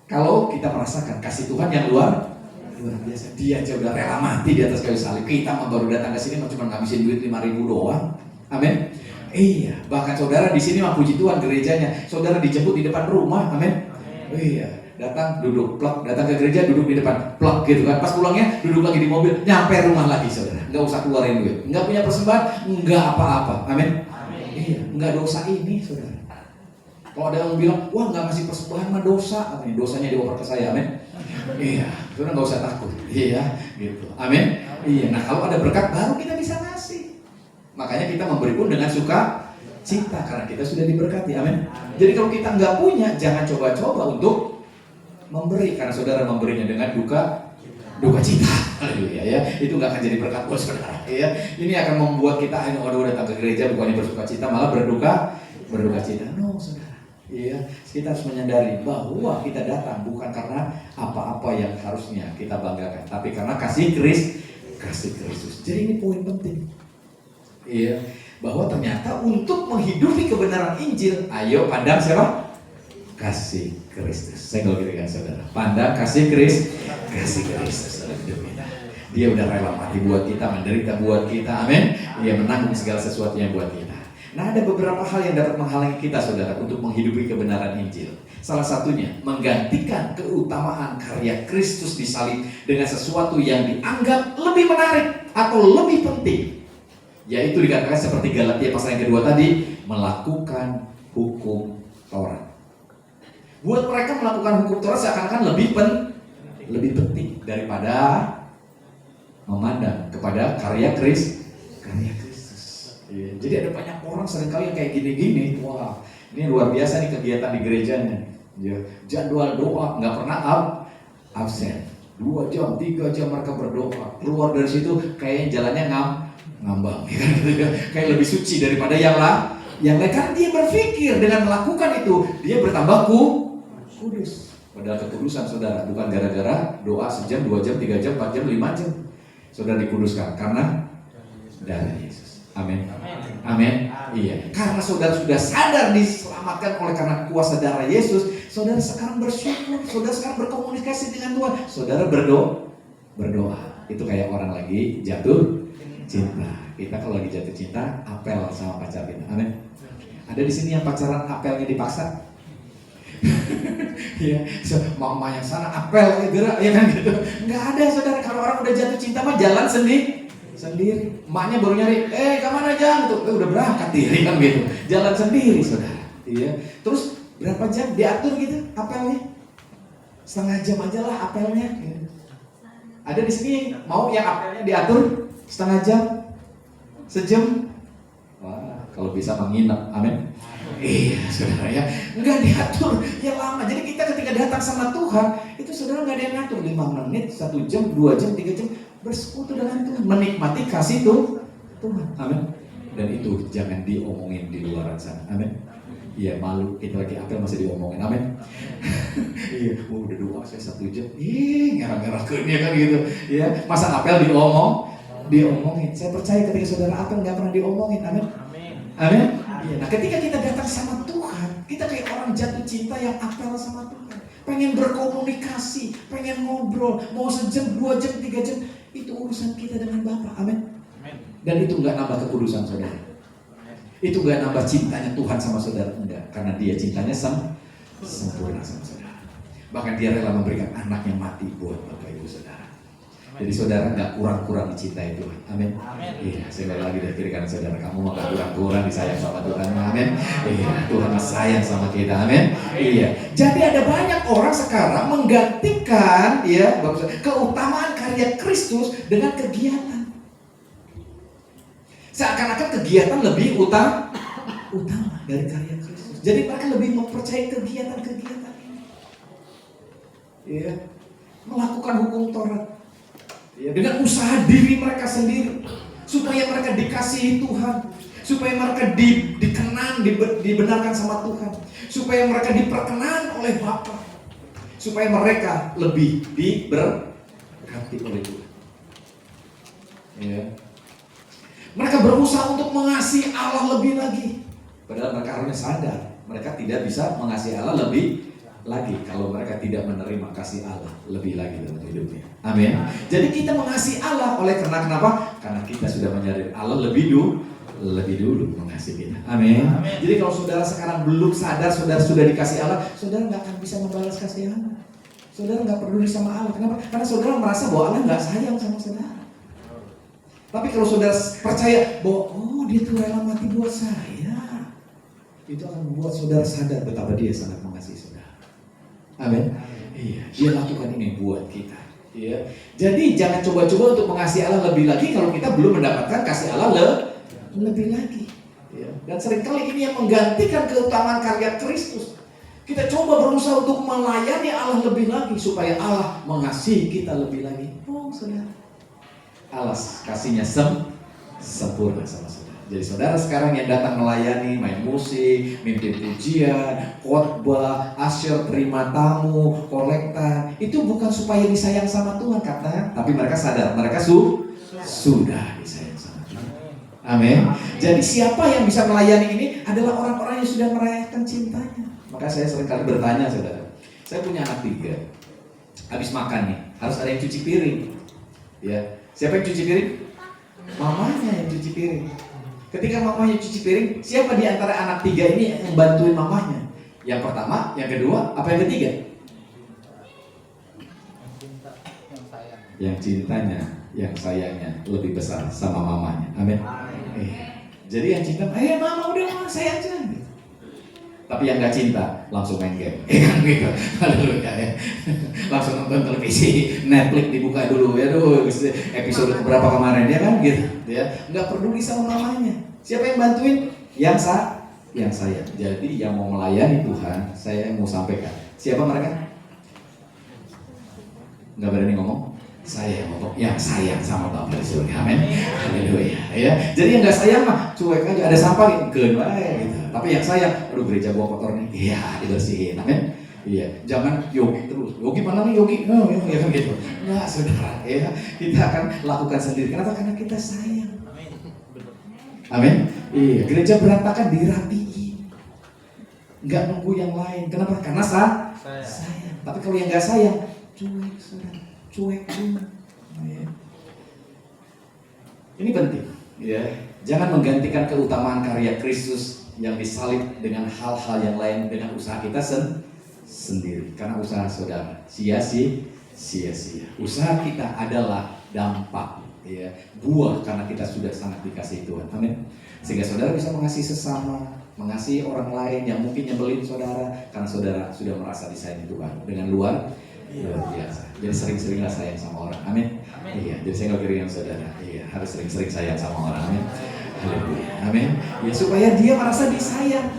Kalau kita merasakan kasih Tuhan yang luar biasa, dia aja udah rela mati di atas kayu salib. Kita baru datang ke sini cuma ngabisin duit 5.000 doang. Amin. Iya, bahkan saudara di sini mah puji Tuhan gerejanya, saudara dijemput di depan rumah, amin. Iya, datang duduk plak, datang ke gereja duduk di depan plak gitu kan. Pas pulangnya duduk lagi di mobil, nyampe rumah lagi saudara. Nggak usah keluarin duit, nggak punya persembahan, nggak apa-apa, amin. Iya, nggak dosa ini saudara. Kalau ada yang bilang, wah nggak ngasih persembahan mah dosa, amin. Dosanya dioper ke saya, amin. Iya, saudara nggak usah takut, iya, gitu, amin. Iya, nah kalau ada berkat baru kita bisa ngasih. Makanya kita memberi pun dengan suka cita karena kita sudah diberkati, amin. Jadi kalau kita nggak punya, jangan coba-coba untuk memberi karena saudara memberinya dengan duka cita. Haleluya ya. Itu nggak akan jadi berkat buat saudara ya. Ini akan membuat kita waduh datang ke gereja bukannya bersuka cita malah berduka cita. No, saudara. Iya, kita harus menyadari bahwa kita datang bukan karena apa-apa yang harusnya kita banggakan, tapi karena kasih Kristus. Jadi ini poin penting. Iya, bahwa ternyata untuk menghidupi kebenaran Injil, ayo pandang siapa? Kasih Kristus. Saya nggak kira saudara. Pandang kasih Kristus dalam hidup kita. Dia udah rela mati buat kita, menderita buat kita, amin. Dia menanggung segala sesuatunya buat kita. Nah, ada beberapa hal yang dapat menghalangi kita, saudara, untuk menghidupi kebenaran Injil. Salah satunya menggantikan keutamaan karya Kristus di salib dengan sesuatu yang dianggap lebih menarik atau lebih penting. Yaitu dikatakan seperti Galatia pasal yang kedua tadi, melakukan hukum Taurat. Buat mereka melakukan hukum Taurat seakan-akan lebih penting daripada memandang kepada karya Kristus. Jadi ada banyak orang seringkali yang kayak gini-gini, wah ini luar biasa nih kegiatan di gerejanya. Jadwal doa nggak pernah absen. 2 jam, 3 jam mereka berdoa. Keluar dari situ kayaknya jalannya ngambang, kayak lebih suci daripada yang lain. Karena dia berpikir dengan melakukan itu dia bertambah kudus. Padahal kekudusan saudara bukan gara-gara doa sejam, 2 jam, 3 jam, 4 jam, 5 jam. Saudara dikuduskan karena darah Yesus. Amin. Iya. Karena saudara sudah sadar diselamatkan oleh karena kuasa darah Yesus, saudara sekarang bersyukur, saudara sekarang berkomunikasi dengan Tuhan, saudara berdoa. Itu kayak orang lagi jatuh cinta. Kita kalau lagi jatuh cinta, apel sama pacar kita. Amin. Ada di sini yang pacaran apelnya dipaksa. Ya, mama yang sana apel gerak, ya kan gitu. Nggak ada saudara. Kalau orang udah jatuh cinta mah jalan sendiri. Emaknya baru nyari, kemana aja gitu. Udah berangkat dia kan gitu. Jalan sendiri saudara. Iya. Terus berapa jam diatur gitu apelnya? Setengah jam aja lah apelnya. Gitu. Ada di sini mau yang apelnya diatur setengah jam, sejam. Wah, kalau bisa menginap, amin. Iya, saudara ya, nggak diatur, ya lama. Jadi kita ketika datang sama Tuhan, itu saudara nggak ada yang ngatur 5 menit, 1 jam, 2 jam, 3 jam bersekutu dengan Tuhan, menikmati kasih Tuhan, amin. Dan itu jangan diomongin di luar sana, amin. Iya, malu. Kita lagi apel masih diomongin. Amin. Iya, udah 2 saya 1 jam. Ngerang-ngerangkeun ya kan gitu. Ya, masa apel diomongin. Saya percaya ketika saudara apel nggak pernah diomongin. Amin. Amin. Iya. Nah, ketika kita datang sama Tuhan, kita kayak orang jatuh cinta yang apel sama Tuhan. Pengen berkomunikasi, pengen ngobrol, mau sejam, 2 jam, 3 jam, itu urusan kita dengan Bapa. Amin. Dan itu nggak nambah kekudusan saudara. Itu nggak nambah cintanya Tuhan sama saudara, enggak. Karena dia cintanya sempurna sama saudara. Bahkan dia rela memberikan anak yang mati buat Bapak Ibu saudara. Jadi saudara nggak kurang-kurang dicintai Tuhan. Amin. Iya, saya lagi dari kiri kanan saudara, kamu nggak kurang-kurang disayang sama Tuhan. Amin. Iya, Tuhan sayang sama kita. Amin. Iya. Jadi ada banyak orang sekarang menggantikan ya keutamaan karya Kristus dengan kegiatan. Seakan-akan kegiatan lebih utama dari karya Kristus. Jadi mereka lebih mempercayai kegiatan-kegiatan ini. Ya, melakukan hukum Taurat. Ya, dengan usaha diri mereka sendiri supaya mereka dikasihi Tuhan, supaya mereka dibenarkan sama Tuhan, supaya mereka diperkenan oleh Bapa, supaya mereka lebih diberkati oleh Tuhan. Ya. Mereka berusaha untuk mengasihi Allah lebih lagi, padahal mereka harusnya sadar mereka tidak bisa mengasihi Allah lebih lagi kalau mereka tidak menerima kasih Allah lebih lagi dalam hidupnya. Amin. Jadi kita mengasihi Allah kenapa? Karena kita sudah menyadari Allah lebih dulu mengasihi kita. Amin. Jadi kalau saudara sekarang belum sadar saudara sudah dikasih Allah, saudara nggak akan bisa membalas kasih Allah. Saudara nggak peduli sama Allah. Kenapa? Karena saudara merasa bahwa Allah nggak sayang sama saudara. Tapi kalau saudara percaya bahwa dia tuh rela mati buat saya, itu akan membuat saudara sadar betapa dia sangat mengasihi saudara. Amin. Iya, dia lakukan ini buat kita. Iya. Jadi jangan coba-coba untuk mengasihi Allah lebih lagi kalau kita belum mendapatkan kasih Allah lebih lagi. Iya. Dan seringkali ini yang menggantikan keutamaan karya Kristus. Kita coba berusaha untuk melayani Allah lebih lagi supaya Allah mengasihi kita lebih lagi. Oh, saudara. Allah kasihnya sempurna sama saudara. Jadi saudara sekarang yang datang melayani, main musik, mimpin pujian, khotbah, asyir, terima tamu, kolektan, itu bukan supaya disayang sama Tuhan katanya, tapi mereka sadar mereka sudah disayang sama Tuhan. Amin. Jadi siapa yang bisa melayani ini adalah orang-orang yang sudah merayakan cintanya. Maka saya seringkali bertanya saudara, saya punya anak 3, habis makan nih harus ada yang cuci piring. Ya, siapa yang cuci piring? Mamanya yang cuci piring. Ketika mamanya cuci piring, siapa di antara anak 3 ini yang bantuin mamanya? Yang pertama, yang kedua, apa yang ketiga? Yang cintanya, yang sayangnya lebih besar sama mamanya. Amin. Jadi yang cinta, mama udah saya aja. Tapi yang gak cinta langsung main game, kan gitu. Haleluya ya. Langsung nonton televisi, Netflix dibuka dulu ya, episode keberapa kemarin ya kan gitu. Ya, nggak peduli sama mamanya. Siapa yang bantuin? Yang saya. Jadi yang mau melayani Tuhan, saya yang mau sampaikan. Siapa mereka? Nggak berani ngomong. Saya ngomong yang sayang sama Bapak di surga. Amin. Haleluya. Ya. Jadi yang nggak sayang mah cuek aja, ada sampah gitu. Tapi yang sayang, aduh gereja gua kotor nih. Iya, dibersihin. Amin. Iya, jangan yogi terus. Yogi mana nih yogi? Oh, ya kan gitu. Enggak, saudara. Ya, kita akan lakukan sendiri. Kenapa? Karena kita sayang. Amin. Iya, gereja berantakan dirapiin. Enggak nunggu yang lain. Kenapa? Karena sayang. Tapi kalau yang enggak sayang, cuek, saudara. Cuek dulu. Ya. Ini penting. Ya, jangan menggantikan keutamaan karya Kristus yang disalib dengan hal-hal yang lain dengan usaha kita sendiri. Karena usaha saudara sia-sia. Usaha kita adalah dampak, ya, buah karena kita sudah sangat dikasihi Tuhan. Amin. Sehingga saudara bisa mengasihi sesama, mengasihi orang lain yang mungkin nyebelin saudara karena saudara sudah merasa disayangi Tuhan dengan luar biasa. Jadi sering-seringlah sayang sama orang. Amin. Iya, jadi saya nggak kira saudara. Iya, harus sering-sering sayang sama orang. Amin. Haleluya. Amin. Ya supaya dia merasa disayang.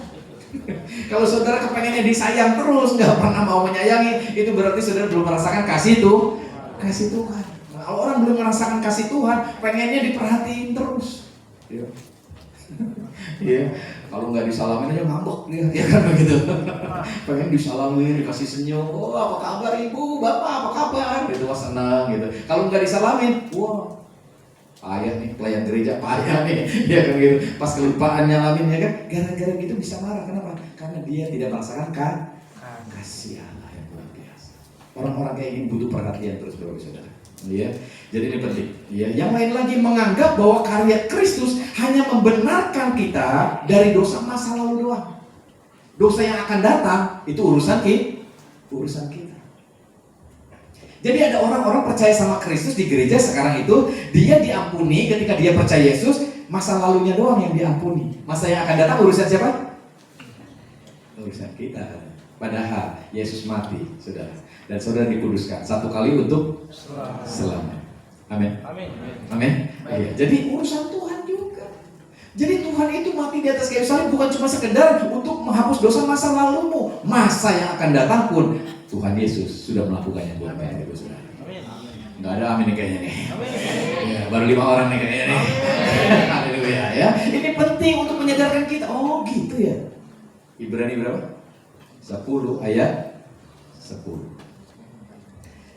Kalau saudara kepengennya disayang terus, nggak pernah mau menyayangi, itu berarti saudara belum merasakan kasih Tuhan. Nah, kalau orang belum merasakan kasih Tuhan, pengennya diperhatiin terus. Ya. Kalau nggak disalamin aja ngambek dia, ya kan begitu. Pengen disalamin, dikasih senyum, oh apa kabar ibu, bapak apa kabar, gitu wah senang gitu. Kalau nggak disalamin, wah payah nih pelayan gereja, payah nih, ya kan gitu. Pas kelupaan nyalamin ya kan, gara-gara gitu bisa marah. Kenapa? Karena dia tidak merasakan kasih Allah yang luar biasa. Orang-orang kayak ini butuh perhatian terus saudara. Ya, jadi ini penting. Ya, yang lain lagi menganggap bahwa karya Kristus hanya membenarkan kita dari dosa masa lalu doang. Dosa yang akan datang itu urusan kita. Jadi ada orang-orang percaya sama Kristus di gereja sekarang itu, dia diampuni ketika dia percaya Yesus, masa lalunya doang yang diampuni. Masa yang akan datang urusan siapa? Urusan kita. Padahal Yesus mati, saudara, dan saudara dikuduskan satu kali untuk selamanya. Amin. Amin. Iya. Jadi urusan Tuhan juga. Jadi Tuhan itu mati di atas kayu salib bukan cuma sekedar untuk menghapus dosa masa lalumu. Masa yang akan datang pun Tuhan Yesus sudah melakukannya buat kita, saudara. Nggak ada amin nih kayaknya nih. Ya, baru 5 orang nih kayaknya nih. Haleluya ya. Ini penting untuk menyadarkan kita. Oh gitu ya. Ibrani berapa? 10 ayat 10.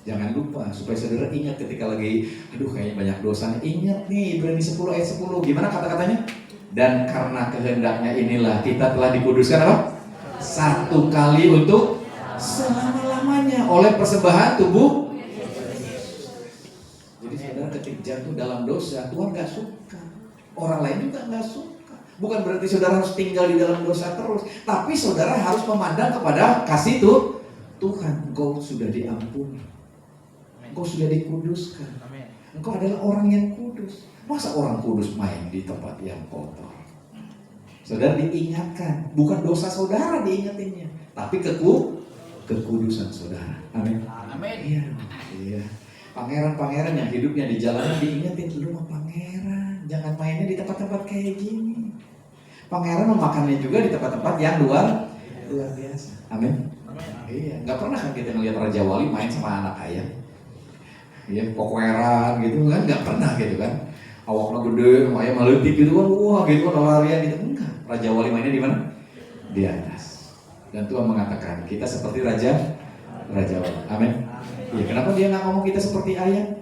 Jangan lupa supaya saudara ingat ketika lagi aduh kayaknya banyak dosa. Ingat nih Ibrani 10 ayat 10. Gimana kata-katanya? Dan karena kehendaknya inilah kita telah dikuduskan apa? Satu kali untuk selama-lamanya oleh persembahan tubuh. Jadi saudara ketika jatuh dalam dosa, Tuhan gak suka. Orang lain juga gak suka. Bukan berarti saudara harus tinggal di dalam dosa terus, tapi saudara harus memandang kepada kasih Tuhan. Engkau sudah diampuni, engkau sudah dikuduskan, engkau adalah orang yang kudus. Masa orang kudus main di tempat yang kotor? Saudara diingatkan, bukan dosa saudara diingatinnya, tapi kekudusan saudara. Amin. Iya. Pangeran-pangeran yang hidupnya di jalanan diingatin, lu mah pangeran, jangan mainnya di tempat-tempat kayak gini. Pangeran memakannya juga di tempat-tempat yang luar biasa. Amin. Iya, nggak pernah kan kita ngelihat Raja Wali main sama anak ayam. Iya, kokoeran gitu kan, nggak pernah gitu kan. Awaknya gede, ayam meletik gitu kan, wah gitu kan larian gitu. Enggak, Raja Wali mainnya di mana? Di atas. Dan Tuhan mengatakan kita seperti Raja Wali. Amin. Iya, kenapa dia nggak ngomong kita seperti ayam?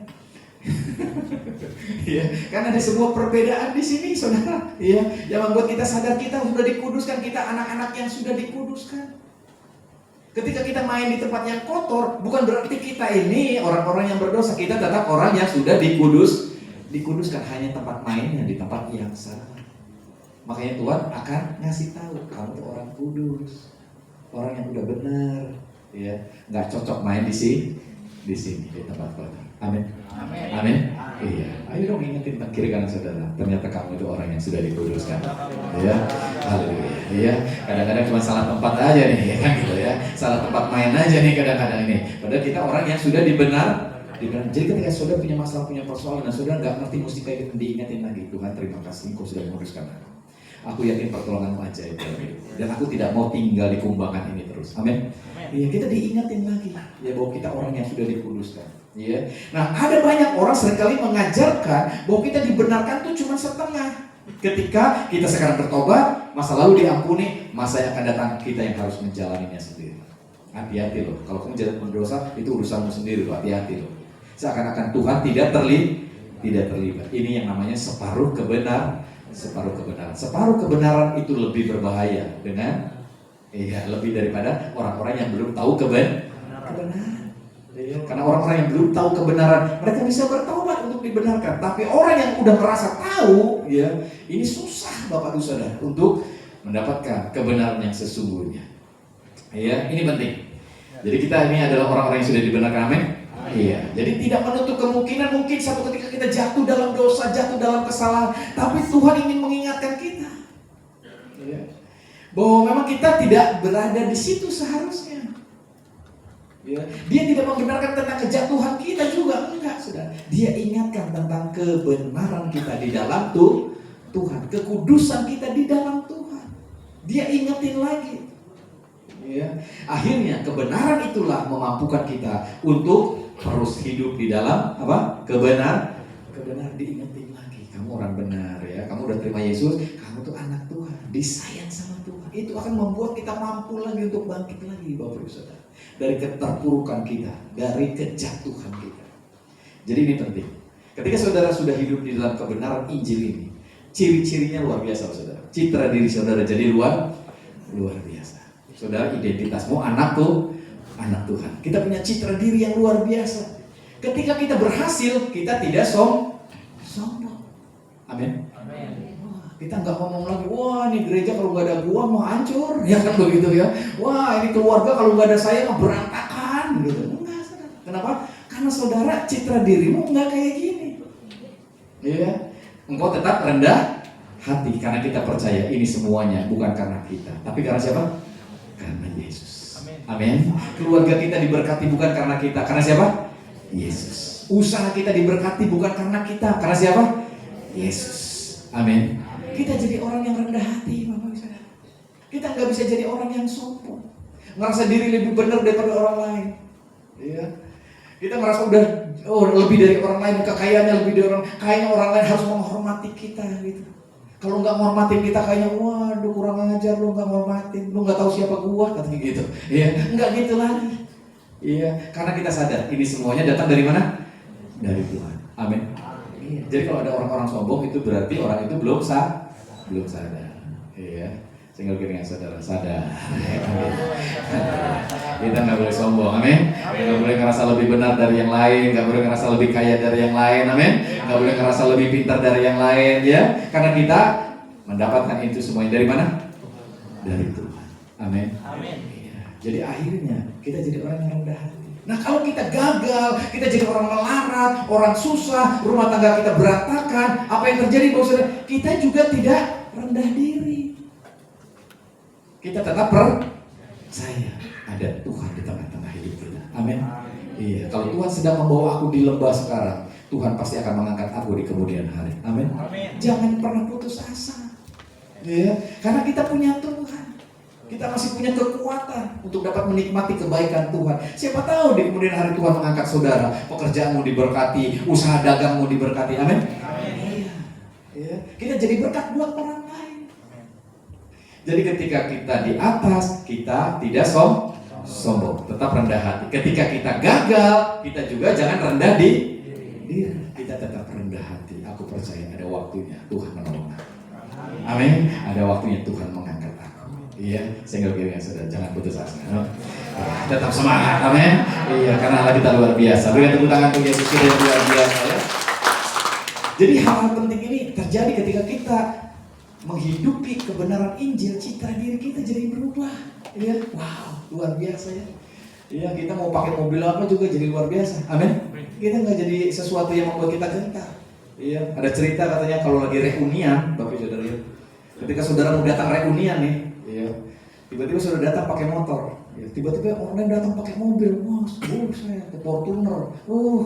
Iya, kan ada sebuah perbedaan di sini, saudara. Iya, yang membuat kita sadar kita sudah dikuduskan, kita anak-anak yang sudah dikuduskan. Ketika kita main di tempat yang kotor, bukan berarti kita ini orang-orang yang berdosa. Kita tetap orang yang sudah dikuduskan, hanya tempat mainnya di tempat yang salah. Makanya Tuhan akan ngasih tahu kamu tuh orang kudus, orang yang udah benar, ya, nggak cocok main di sini di tempat kotor. Amin. Iya, ayo dong ingetin kiri kanan saudara. Ternyata kamu itu orang yang sudah dikuduskan. Ya, haleluya. Iya, kadang-kadang cuma salah tempat aja nih, ya kan gitu ya. Salah tempat main aja nih kadang-kadang ini. Padahal kita orang yang sudah dibenar. Jadi ketika saudara punya masalah, punya persoalan, dan saudara nggak ngerti mesti kayak gitu, diingetin lagi. Tuhan terima kasih, Engkau sudah menguduskan aku. Aku yakin pertolonganmu ajaib dalam hidup. Dan aku tidak mau tinggal di kumbangan ini terus. Amin. Iya, kita diingetin lagi ya bahwa kita orang yang sudah dikuduskan. Iya. Nah, ada banyak orang seringkali mengajarkan bahwa kita dibenarkan tuh cuma setengah. Ketika kita sekarang bertobat, masa lalu diampuni, masa yang akan datang kita yang harus menjalaninya sendiri. Hati-hati loh, kalau kamu jatuh berdosa itu urusanmu sendiri loh, hati-hati loh. Seakan-akan Tuhan tidak terlibat. Ini yang namanya separuh kebenaran. Separuh kebenaran itu lebih berbahaya dengan lebih daripada orang-orang yang belum tahu kebenaran. Karena orang-orang yang belum tahu kebenaran, mereka bisa bertobat untuk dibenarkan. Tapi orang yang udah merasa tahu, ya, ini susah Bapak Ibu Saudara untuk mendapatkan kebenaran yang sesungguhnya. Ya, ini penting. Jadi kita ini adalah orang-orang yang sudah dibenarkan, amin. Iya. Jadi tidak menutup kemungkinan mungkin satu ketika kita jatuh dalam dosa, jatuh dalam kesalahan, tapi Tuhan ingin mengingatkan kita, ya, bahwa memang kita tidak berada di situ seharusnya. Ya, dia tidak membenarkan tentang kejatuhan kita juga, enggak, saudara. Dia ingatkan tentang kebenaran kita di dalam Tuhan, kekudusan kita di dalam Tuhan. Dia ingetin lagi. Ya, akhirnya kebenaran itulah memampukan kita untuk terus hidup di dalam apa? Kebenaran diingetin lagi. Kamu orang benar ya, kamu udah terima Yesus, kamu kamu tuh anak Tuhan, disayang sama Tuhan. Itu akan membuat kita mampu lagi untuk bangkit lagi, Bapak Ibu Saudara, dari keterpurukan kita, dari kejatuhan kita. Jadi ini penting. Ketika saudara sudah hidup di dalam kebenaran Injil ini, ciri-cirinya luar biasa, saudara. Citra diri saudara jadi luar biasa. Saudara, identitasmu anak Tuhan. Kita punya citra diri yang luar biasa. Ketika kita berhasil, kita tidak sombong. Amin. Kita nggak ngomong lagi, wah ini gereja kalau nggak ada gua mau hancur, ya kan begitu ya. Wah ini keluarga kalau nggak ada saya mah berantakan, gitu. Enggak, saudara. Kenapa? Karena saudara citra dirimu nggak kayak gini. Iya, engkau tetap rendah hati karena kita percaya ini semuanya bukan karena kita, tapi karena siapa? Karena Yesus. Amin. Keluarga kita diberkati bukan karena kita, karena siapa? Yesus. Usaha kita diberkati bukan karena kita, karena siapa? Yesus. Amin. Kita jadi orang yang rendah hati, Bapak Ibu Saudara. Kita nggak bisa jadi orang yang sombong, ngerasa diri lebih benar daripada orang lain. Iya. Kita ngerasa udah lebih dari orang lain, kekayaannya lebih dari orang, kayaknya orang lain harus menghormati kita gitu. Kalau nggak menghormatin kita kayaknya, waduh kurang ajar lu nggak menghormatin, lu nggak tahu siapa gua, katanya gitu. Iya, nggak gitu lagi. Iya, karena kita sadar ini semuanya datang dari mana? Dari Tuhan. Amin. Iya. Jadi kalau ada orang-orang sombong itu berarti orang itu belum sadar. Iya. Sehingga dengan saudara sadar. Kita nggak boleh sombong, amin. Nggak boleh ngerasa lebih benar dari yang lain, nggak boleh ngerasa lebih kaya dari yang lain, amin. Nggak boleh ngerasa lebih pintar dari yang lain, ya. Karena kita mendapatkan itu semuanya dari mana? Dari Tuhan, amin. Ya. Jadi akhirnya kita jadi orang yang rendah hati. Nah kalau kita gagal, kita jadi orang melarat, orang susah, rumah tangga kita berantakan, apa yang terjadi, saudara? Kita juga tidak rendah diri. Kita tetap percaya ada Tuhan di tengah-tengah hidup kita. Amin. Iya, kalau Tuhan sedang membawa aku di lembah sekarang, Tuhan pasti akan mengangkat aku di kemudian hari. Amin. Jangan pernah putus asa. Ya, karena kita punya Tuhan. Kita masih punya kekuatan untuk dapat menikmati kebaikan Tuhan. Siapa tahu di kemudian hari Tuhan mengangkat saudara, pekerjaanmu diberkati, usaha dagangmu diberkati. Amin. Iya. Kita jadi berkat buat orang lain. Jadi ketika kita di atas, kita tidak sombong, tetap rendah hati. Ketika kita gagal, kita juga jangan rendah diri. Kita tetap rendah hati. Aku percaya ada waktunya Tuhan menolong aku. Amin. Ada waktunya Tuhan mengangkat aku. Iya, sehingga kira saudara jangan putus asa. Tetap semangat. Amin. Iya, karena Allah kita luar biasa. Berikan tepuk tangan untuk Yesus kita yang luar biasa. Ya. Jadi hal-hal penting ini terjadi ketika kita menghidupi kebenaran Injil, citra diri kita jadi berubah. Ya, wow, luar biasa ya. Iya, kita mau pakai mobil apa juga jadi luar biasa. Amin. Kita nggak jadi sesuatu yang membuat kita gentar. Iya, ada cerita katanya kalau lagi reunian, Bapak Saudara ya. Ketika saudara mau datang reunian nih, iya, tiba-tiba saudara datang pakai motor. Ya, tiba-tiba orang lain datang pakai mobil, saya ke Fortuner,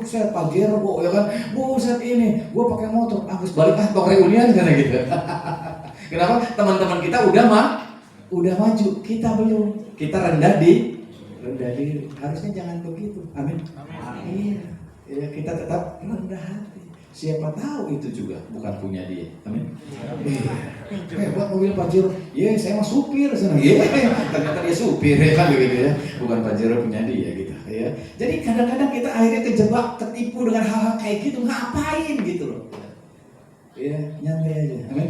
saya Pajero, ya kan, saya ini, gua pakai motor, habis balik ke reunian kan gitu. Kenapa? Teman-teman kita udah maju, kita belum, kita rendah diri. Harusnya jangan begitu, amin. Iya, ya, kita tetap rendah hati. Siapa tahu itu juga bukan punya dia, amin. Buat mobil Pajero, saya mah supir, ternyata dia supir, ya kan begitu ya, bukan Pajero punya dia gitu, ya. Jadi kadang-kadang kita akhirnya kejebak, ketipu dengan hal-hal kayak gitu, ngapain gitu loh. Ya, nyantai aja, amin.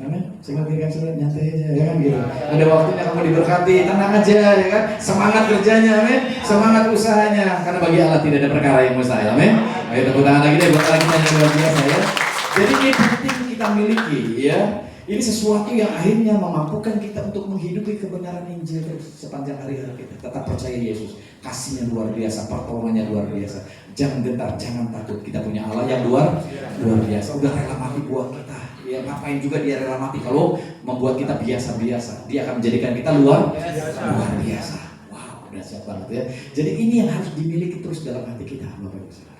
Amin. Saya berikan surat nyantai aja, ya kan gitu. Ada waktunya kamu diberkati, tenang aja, ya kan. Semangat kerjanya, amin. Semangat usahanya, karena bagi Allah tidak ada perkara yang mustahil, amin. Ayo tepuk tangan lagi deh buat lagi yang luar biasa ya. Jadi ini penting kita miliki, ya. Ini sesuatu yang akhirnya memampukan kita untuk menghidupi kebenaran Injil sepanjang hari-hari kita. Tetap percaya Yesus, kasihnya luar biasa, pertolongannya luar biasa. Jangan gentar, jangan takut. Kita punya Allah yang luar biasa. Udah rela mati buat kita. Ya, ngapain juga dia rela mati kalau membuat kita biasa-biasa. Dia akan menjadikan kita luar biasa. Wow, dahsyat banget ya. Jadi ini yang harus dimiliki terus dalam hati kita, Bapak Ibu Saudara.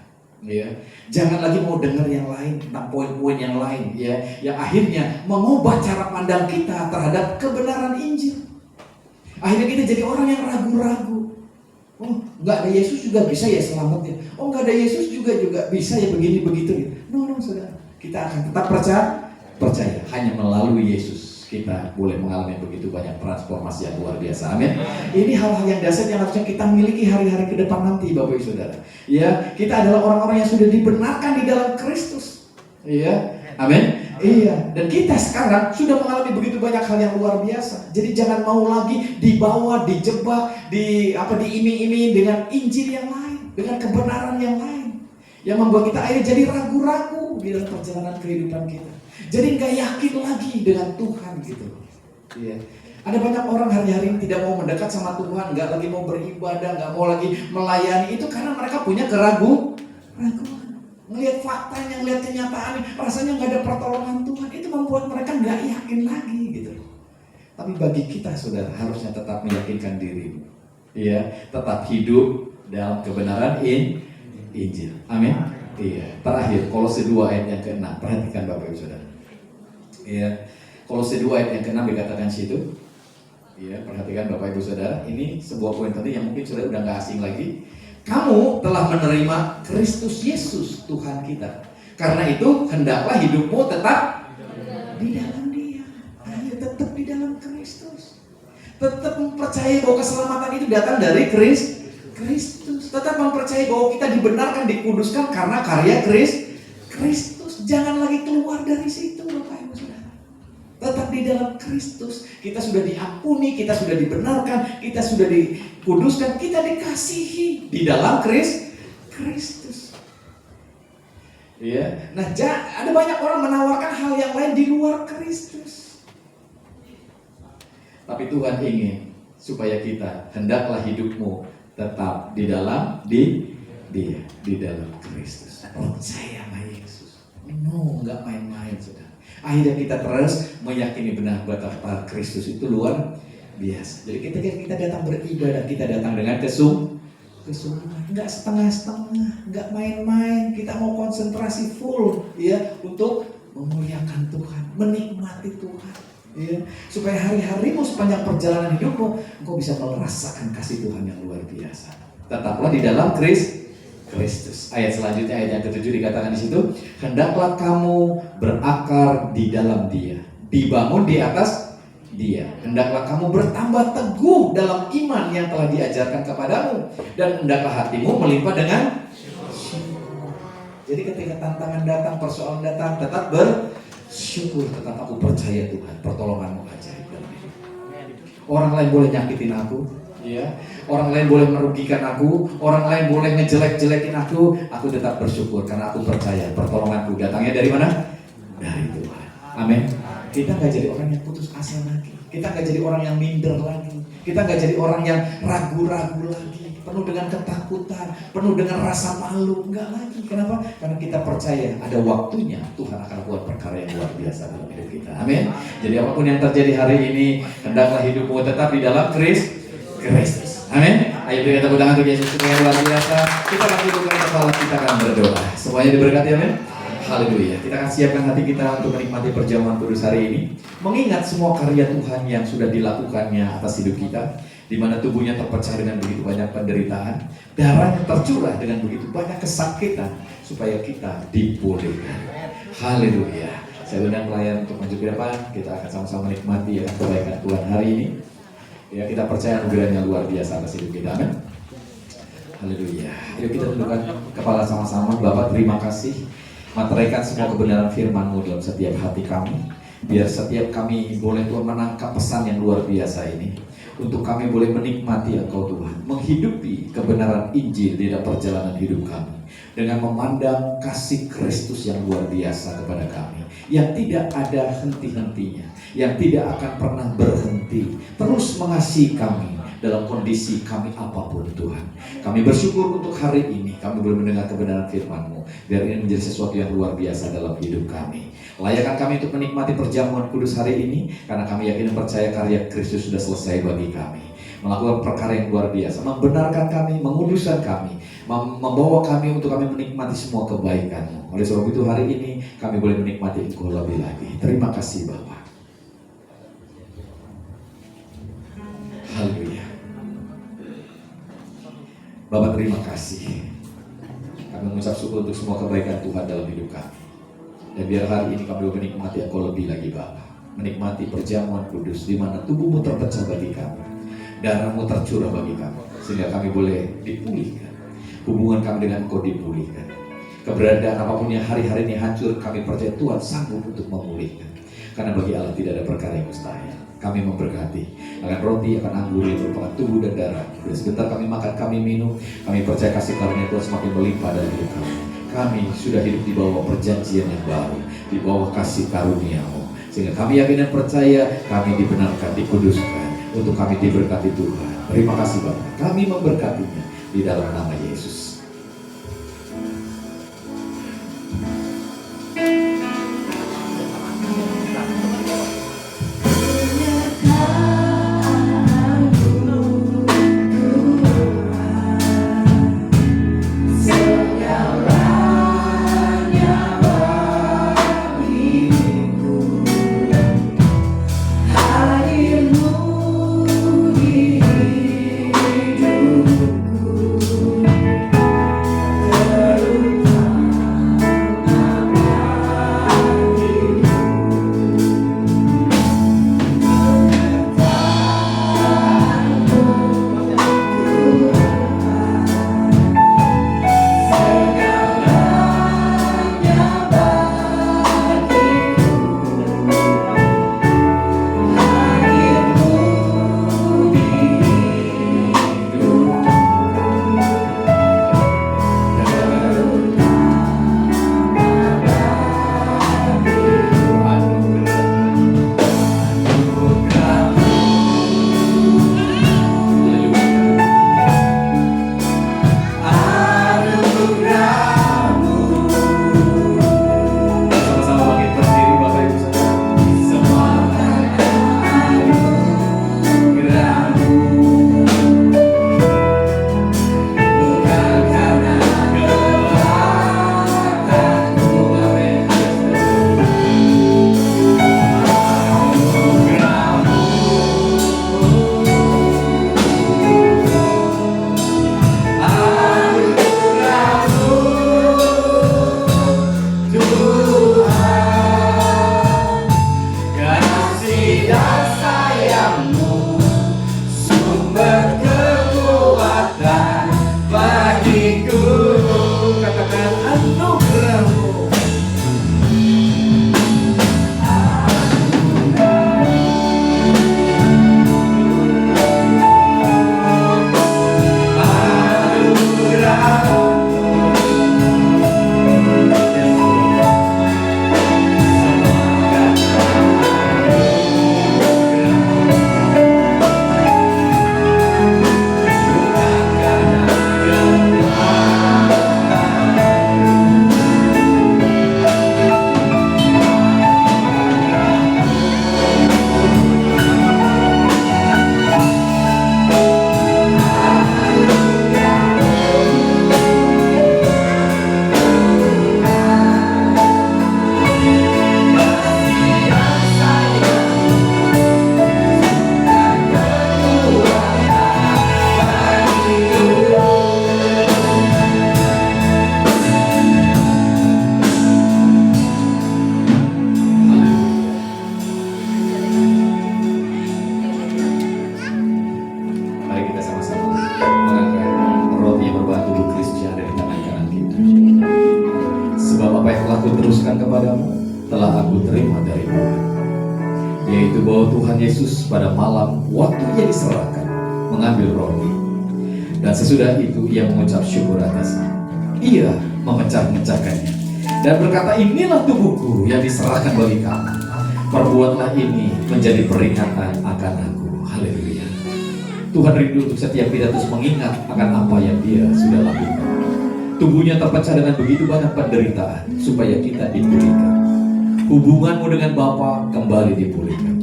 Ya, jangan lagi mau dengar yang lain tentang poin-poin yang lain, ya, yang akhirnya mengubah cara pandang kita terhadap kebenaran Injil. Akhirnya kita jadi orang yang ragu-ragu. Oh, nggak ada Yesus juga bisa ya selamat ya. Oh, nggak ada Yesus juga bisa ya begini begitu. No, saudara. Kita akan tetap percaya. Hanya melalui Yesus kita boleh mengalami begitu banyak transformasi yang luar biasa. Amin. Ini hal-hal yang dasar yang harusnya kita miliki hari-hari ke depan nanti, Bapak Ibu Saudara. Ya, kita adalah orang-orang yang sudah dibenarkan di dalam Kristus. Iya. Amin. Iya. Dan kita sekarang sudah mengalami begitu banyak hal yang luar biasa. Jadi jangan mau lagi dibawa, dijebak, diiming-iming dengan Injil yang lain, dengan kebenaran yang lain, yang membuat kita akhirnya jadi ragu-ragu di dalam perjalanan kehidupan kita. Jadi nggak yakin lagi dengan Tuhan gitu. Iya. Ada banyak orang hari-hari ini tidak mau mendekat sama Tuhan, nggak lagi mau beribadah, nggak mau lagi melayani, itu karena mereka punya keraguan. Melihat faktanya, melihat kenyataannya, rasanya nggak ada pertolongan Tuhan, itu membuat mereka nggak yakin lagi gitu. Tapi bagi kita saudara harusnya tetap meyakinkan diri, iya, tetap hidup dalam kebenaran Injil. Amin. Iya. Terakhir Kolose 2 ayat yang ke-6, perhatikan Bapak Ibu Saudara. Iya, Kolose 2 ayat yang ke-6 dikatakan situ. Iya, perhatikan Bapak Ibu Saudara. Ini sebuah poin penting yang mungkin saudara udah nggak asing lagi. Kamu telah menerima Kristus Yesus Tuhan kita. Karena itu hendaklah hidupmu tetap di dalam Dia. Ayo tetap di dalam Kristus. Tetap mempercayai bahwa keselamatan itu datang dari Kristus. Tetap mempercayai bahwa kita dibenarkan, dikuduskan karena karya Kristus. Jangan lagi keluar dari situ, Bapak Ibu Saudara. Tetap di dalam Kristus. Kita sudah diampuni, kita sudah dibenarkan, kita sudah dikuduskan, kita dikasihi di dalam Kristus. Ya. Nah, ada banyak orang menawarkan hal yang lain di luar Kristus. Tapi Tuhan ingin supaya kita hendaklah hidupmu tetap di dalam Dia, di dalam Kristus. Percaya sama Yesus. No, nggak main-main, saudara. Akhirnya kita terus meyakini benar betapa Kristus itu luar biasa. Jadi ketika kita datang beribadah, kita datang dengan kesungguhan, nggak setengah-setengah, nggak main-main. Kita mau konsentrasi full, ya, untuk memuliakan Tuhan, menikmati Tuhan, ya, supaya hari-harimu sepanjang perjalanan hidupmu, engkau bisa merasakan kasih Tuhan yang luar biasa. Tetaplah di dalam Kristus. Ayat selanjutnya, ayat yang ke-7 dikatakan di situ, hendaklah kamu berakar di dalam Dia, dibangun di atas Dia. Hendaklah kamu bertambah teguh dalam iman yang telah diajarkan kepadamu, dan hendaklah hatimu melimpah dengan syukur. Jadi ketika tantangan datang, persoalan datang, tetap bersyukur. Tetap aku percaya Tuhan, pertolonganmu ajaib dalam hidup. Orang lain boleh nyakitin aku, ya. Orang lain boleh merugikan aku, orang lain boleh ngejelek-jelekin aku tetap bersyukur karena aku percaya pertolonganku datangnya dari mana? Dari Tuhan. Amin. Kita nggak jadi orang yang putus asa lagi. Kita nggak jadi orang yang minder lagi. Kita nggak jadi orang yang ragu-ragu lagi, penuh dengan ketakutan, penuh dengan rasa malu. Nggak lagi. Kenapa? Karena kita percaya ada waktunya Tuhan akan buat perkara yang luar biasa dalam hidup kita. Amin. Jadi apapun yang terjadi hari ini, hendaklah hidupmu tetap di dalam Kristus. Amin. Ayo beri tepuk tangan untuk Yesus yang luar biasa. Kita akan tundukkan kepala, kita akan berdoa. Semuanya diberkati, amin. Haleluya. Kita akan siapkan hati kita untuk menikmati perjamuan kudus hari ini, mengingat semua karya Tuhan yang sudah dilakukannya atas hidup kita, di mana tubuhnya terpecah dengan begitu banyak penderitaan, darahnya tercurah dengan begitu banyak kesakitan, supaya kita dipulihkan. Haleluya. Saya undang pelayan untuk maju ke depan. Kita akan sama-sama menikmati kebaikan Tuhan hari ini. Ya, kita percaya anugerahnya luar biasa atas hidup kita, amin. Haleluya. Yuk kita tundukkan kepala sama-sama. Bapa, terima kasih. Materaikan semua kebenaran firman-Mu dalam setiap hati kami. Biar setiap kami boleh Tuhan menangkap pesan yang luar biasa ini. Untuk kami boleh menikmati Engkau Tuhan, menghidupi kebenaran Injil di dalam perjalanan hidup kami, dengan memandang kasih Kristus yang luar biasa kepada kami, yang tidak ada henti-hentinya, yang tidak akan pernah berhenti, terus mengasihi kami dalam kondisi kami apapun Tuhan. Kami bersyukur untuk hari ini kami boleh mendengar kebenaran firman-Mu, biar ini menjadi sesuatu yang luar biasa dalam hidup kami. Layakkan kami untuk menikmati perjamuan kudus hari ini, karena kami yakin dan percaya karya Kristus sudah selesai bagi kami, melakukan perkara yang luar biasa, membenarkan kami, menguduskan kami, membawa kami untuk kami menikmati semua kebaikan-Mu. Oleh sebab itu hari ini kami boleh menikmati Engkau lebih lagi. Terima kasih Bapa. Haleluya. Bapak terima kasih. Kami mengucap syukur untuk semua kebaikan Tuhan dalam hidup kami. Dan biar hari ini kami menikmati Engkau lebih lagi Bapa. Menikmati perjamuan kudus di mana tubuhmu terpecah bagi kami, darahmu tercurah bagi kami, sehingga kami boleh dipulihkan. Hubungan kami dengan Engkau dipulihkan. Keberadaan apapun yang hari-hari ini hancur, kami percaya Tuhan sanggup untuk memulihkan. Karena bagi Allah tidak ada perkara yang mustahil. Kami memberkati akan roti, akan anggur yang merupakan tubuh dan darah. Dan sebentar kami makan, kami minum, kami percaya kasih karunia Tuhan semakin melimpah dalam hidup kami. Kami sudah hidup di bawah perjanjian yang baru, di bawah kasih karunia-Mu. Sehingga kami yakin dan percaya kami dibenarkan, dikuduskan, untuk kami diberkati Tuhan. Terima kasih Bapak, kami memberkatinya di dalam nama Yesus. telah aku terima dari Tuhan, yaitu bahwa Tuhan Yesus pada malam waktu ia diserahkan mengambil roti, dan sesudah itu ia mengucap syukur atasnya. Ia memecah-mecahkannya dan berkata, inilah tubuhku yang diserahkan bagi kamu. Perbuatlah ini menjadi peringatan akan aku. Haleluya. Tuhan rindu untuk setiap kita terus mengingat akan apa yang dia sudah lakukan. Tubuhnya terpecah dengan begitu banyak penderitaan supaya kita dipulihkan. Hubunganmu dengan Bapa kembali dipulihkan.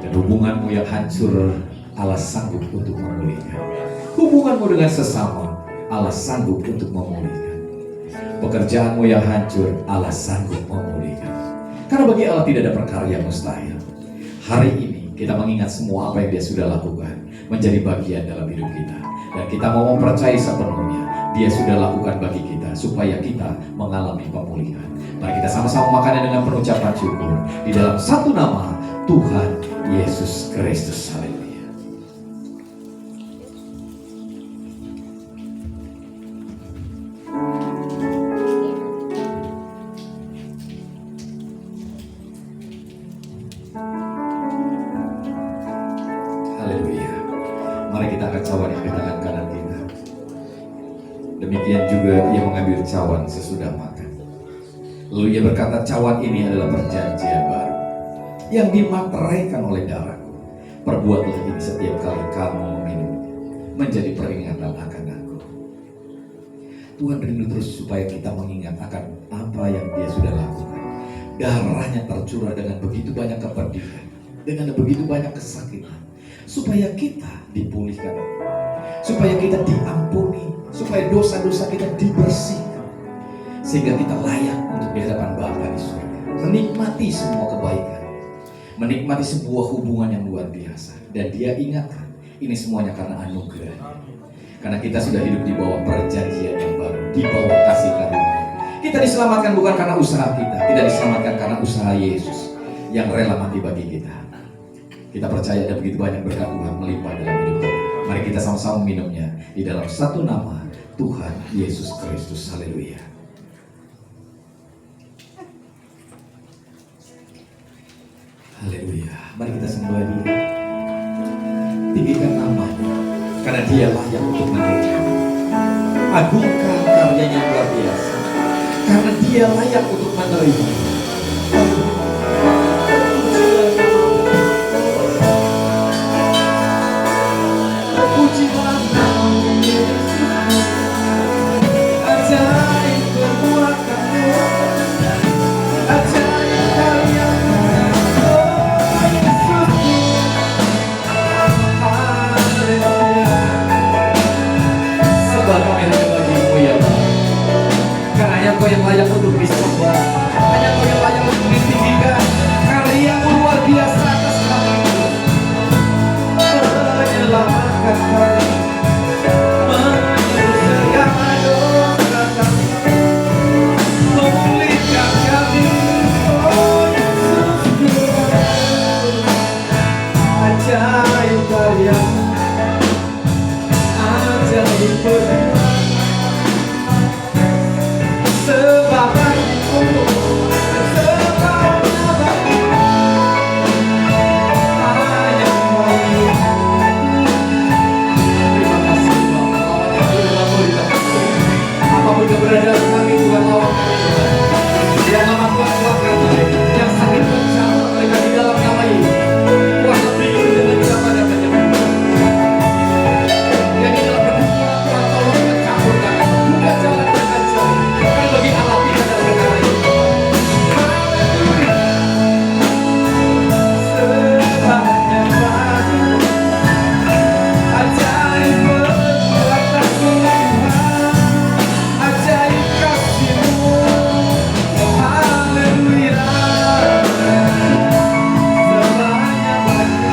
Dan hubunganmu yang hancur, Allah sanggup untuk memulihkan. Hubunganmu dengan sesama, Allah sanggup untuk memulihkan. Pekerjaanmu yang hancur, Allah sanggup memulihkan. Karena bagi Allah tidak ada perkara yang mustahil. Hari ini kita mengingat semua apa yang dia sudah lakukan menjadi bagian dalam hidup kita. Dan kita mau mempercayai sepenuhnya dia sudah lakukan bagi kita. supaya kita mengalami pemulihan. Mari kita sama-sama makannya dengan penucapan syukur di dalam satu nama Tuhan Yesus Kristus. Haleluya. Haleluya. Mari kita angkat cawan yang di tangan kanan kita. Demikian juga ia mengambil cawan sesudah makan. Lalu ia berkata, cawan ini adalah perjanjian baru yang dimateraikan oleh darahku. Perbuatlah ini setiap kali kamu meminumnya, menjadi peringatan akan aku. Tuhan rindu terus supaya kita mengingat akan apa yang Dia sudah lakukan. Darahnya tercurah dengan begitu banyak kepedihan, dengan begitu banyak kesakitan, supaya kita dipulihkan, supaya kita diampuni, supaya dosa-dosa kita dibersihkan, sehingga kita layak untuk di hadapan Bapa di surga, menikmati semua kebaikan, menikmati sebuah hubungan yang luar biasa. Dan Dia ingatkan, ini semuanya karena anugerah, karena kita sudah hidup di bawah perjanjian yang baru, di bawah kasih karunia. Kita diselamatkan bukan karena usaha kita diselamatkan karena usaha Yesus yang rela mati bagi kita. Kita percaya ada begitu banyak berkat Tuhan melimpah dalam hidup kita. Mari kita sama-sama minumnya di dalam satu nama Tuhan Yesus Kristus. Haleluya. Haleluya. Mari kita sembah Dia, tinggikan namanya, karena Dia layak untuk menerima. Agungkan karyanya yang luar biasa, karena Dia layak untuk menerima. Pujilah nama Yesus, ajaib perbuatanmu, ajaib karyamu, oh Yesusku. Haleluya. Sebab kami hanya bagimu ya Tuhan, karena hanya Kau yang layak untuk disembah, hanya Kau yang layak untuk ditinggikan. Karyamu luar biasa atas kami, menyelamatkan kami, menebus segala dosa kami, memulihkan kami, oh Yesusku. Ajaib karyamu, ajaib perbuatanmu, sebab aku, sebab namamu, hanya Kau. Terima kasih Bapa, lawan yang lalu kita kasih. Apapun keberadaan kami Tuhan, lawan kami Tuhan. Yang nama Tuhan kuatkan kami, yang sakit bencana mereka di dalam nama Yesus. Kuasa tidur dengan nama dan menyembuhkan. Yang di dalam pergumulan Tuhan tolong mencampurkan, buka jalan yang ajaib. Karena bagi Allah tidak ada perkara itu. Haleluya. Sebabnya baru, ajaib perbuatanmu Tuhan, ajaib kasih-Mu. Haleluya. Semuanya banyak,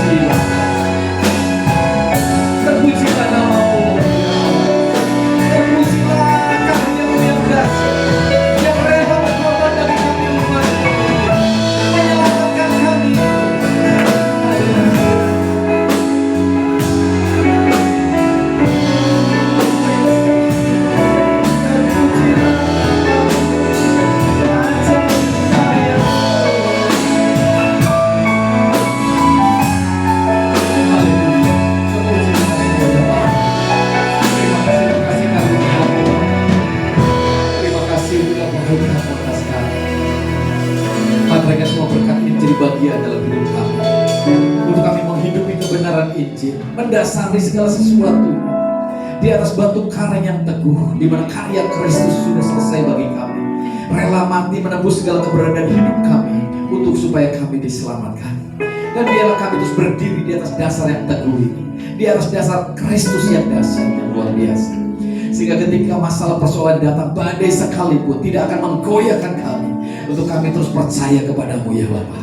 terima kasih. Terpujilah nama-Mu, terpujilah karya-Mu yang dahsyat, yang rela berkorban bagi kami umat-Mu, menyelamatkan kami. Terima kasih sudah memberikan atas kami. Materaikan semua berkat Injil bagian dalam hidup kami, untuk kami menghidupi kebenaran Injil, mendasari segala sesuatu di atas batu karang yang teguh, di mana karya Kristus sudah selesai bagi kami, rela mati menebus segala keberadaan hidup kami, untuk supaya kami diselamatkan. Dan biarlah kami terus berdiri di atas dasar yang teguh ini, di atas dasar Kristus yang dahsyat, yang luar biasa, Sehingga ketika masalah persoalan datang, badai sekalipun tidak akan menggoyahkan kami, untuk kami terus percaya kepadamu ya Bapa.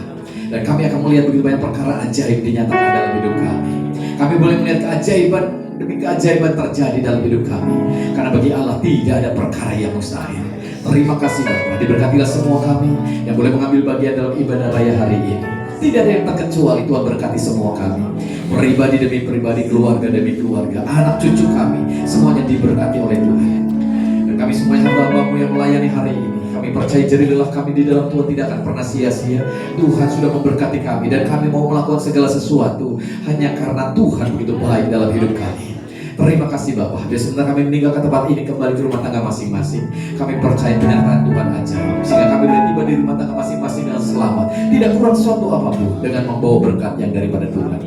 Dan kami akan melihat begitu banyak perkara ajaib dinyatakan dalam hidup kami. Kami boleh melihat keajaiban demi keajaiban terjadi dalam hidup kami, karena bagi Allah tidak ada perkara yang mustahil. Terima kasih Bapa, diberkatilah semua kami yang boleh mengambil bagian dalam ibadah raya hari ini. Tidak ada yang terkecuali, Tuhan berkati semua kami, pribadi demi pribadi, keluarga demi keluarga, anak cucu kami, semuanya diberkati oleh Tuhan. Dan kami semuanya hamba-Mu yang melayani hari ini, kami percaya jerih lelah kami di dalam Tuhan tidak akan pernah sia-sia. Tuhan sudah memberkati kami, dan kami mau melakukan segala sesuatu hanya karena Tuhan begitu baik dalam hidup kami. Terima kasih Bapak. Dan sebentar kami meninggalkan tempat ini, kembali ke rumah tangga masing-masing. Kami percaya penyertaan Tuhan ajaib, sehingga kami boleh tiba di rumah tangga masing-masing dengan selamat, tidak kurang suatu apapun, dengan membawa berkat yang daripada Tuhan.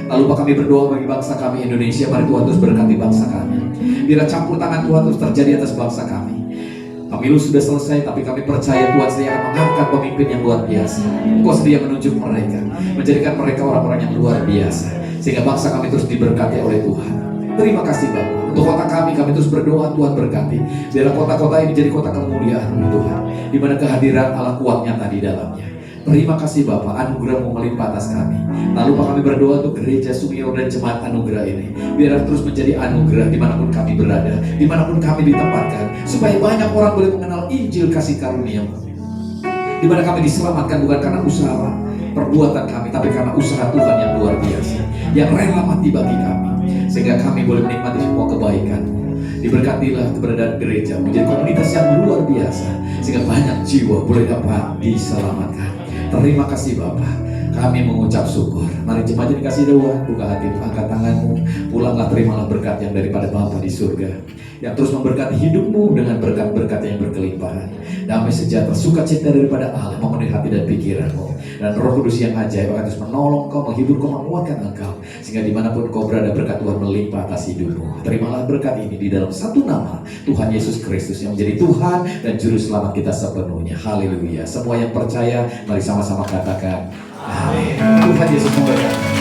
Lalu Pak, kami berdoa bagi bangsa kami Indonesia. Mari Tuhan terus berkati bangsa kami. Biar campur tangan Tuhan terus terjadi atas bangsa kami. Pemilu sudah selesai, tapi kami percaya Tuhan sedia akan mengangkat pemimpin yang luar biasa. Engkau sedia menunjuk mereka, menjadikan mereka orang-orang yang luar biasa, sehingga bangsa kami terus diberkati oleh Tuhan. Terima kasih Bapak. Untuk kota kami terus berdoa, Tuhan berkati. Biarlah kota-kota ini jadi kota kemuliaan Tuhan, di mana kehadiran Allah kuat nyata di dalamnya. Terima kasih Bapak, anugerah-Mu melimpah atas kami. Lalu Pak, kami berdoa untuk gereja Sumior dan jemaat anugerah ini, biarlah terus menjadi anugerah dimanapun kami berada, dimanapun kami ditempatkan, supaya banyak orang boleh mengenal Injil kasih karunia-Mu. Di mana kami diselamatkan bukan karena usaha perbuatan kami, tapi karena usaha Tuhan yang luar biasa, yang rela mati bagi kami, sehingga kami boleh menikmati semua kebaikan. Diberkatilah keberadaan gereja menjadi komunitas yang luar biasa, sehingga banyak jiwa boleh dapat diselamatkan. Terima kasih Bapak, kami mengucap syukur. Mari jemaat dikasih doa, buka hati, angkat tanganmu, pulanglah, terimalah berkat yang daripada Bapa di surga, yang terus memberkati hidupmu dengan berkat-berkat yang berkelimpahan. Damai sejahtera, sukacita daripada Allah memenuhi hati dan pikiranmu, dan Roh Kudus yang ajaib akan terus menolong kau, menghibur kau, menguatkan engkau, sehingga dimanapun kau berada berkat Tuhan melimpah atas hidupmu. Terimalah berkat ini di dalam satu nama, Tuhan Yesus Kristus, yang menjadi Tuhan dan Juru Selamat kita sepenuhnya. Haleluya. Semua yang percaya, mari sama-sama katakan amin. Tuhan Yesus memberkati.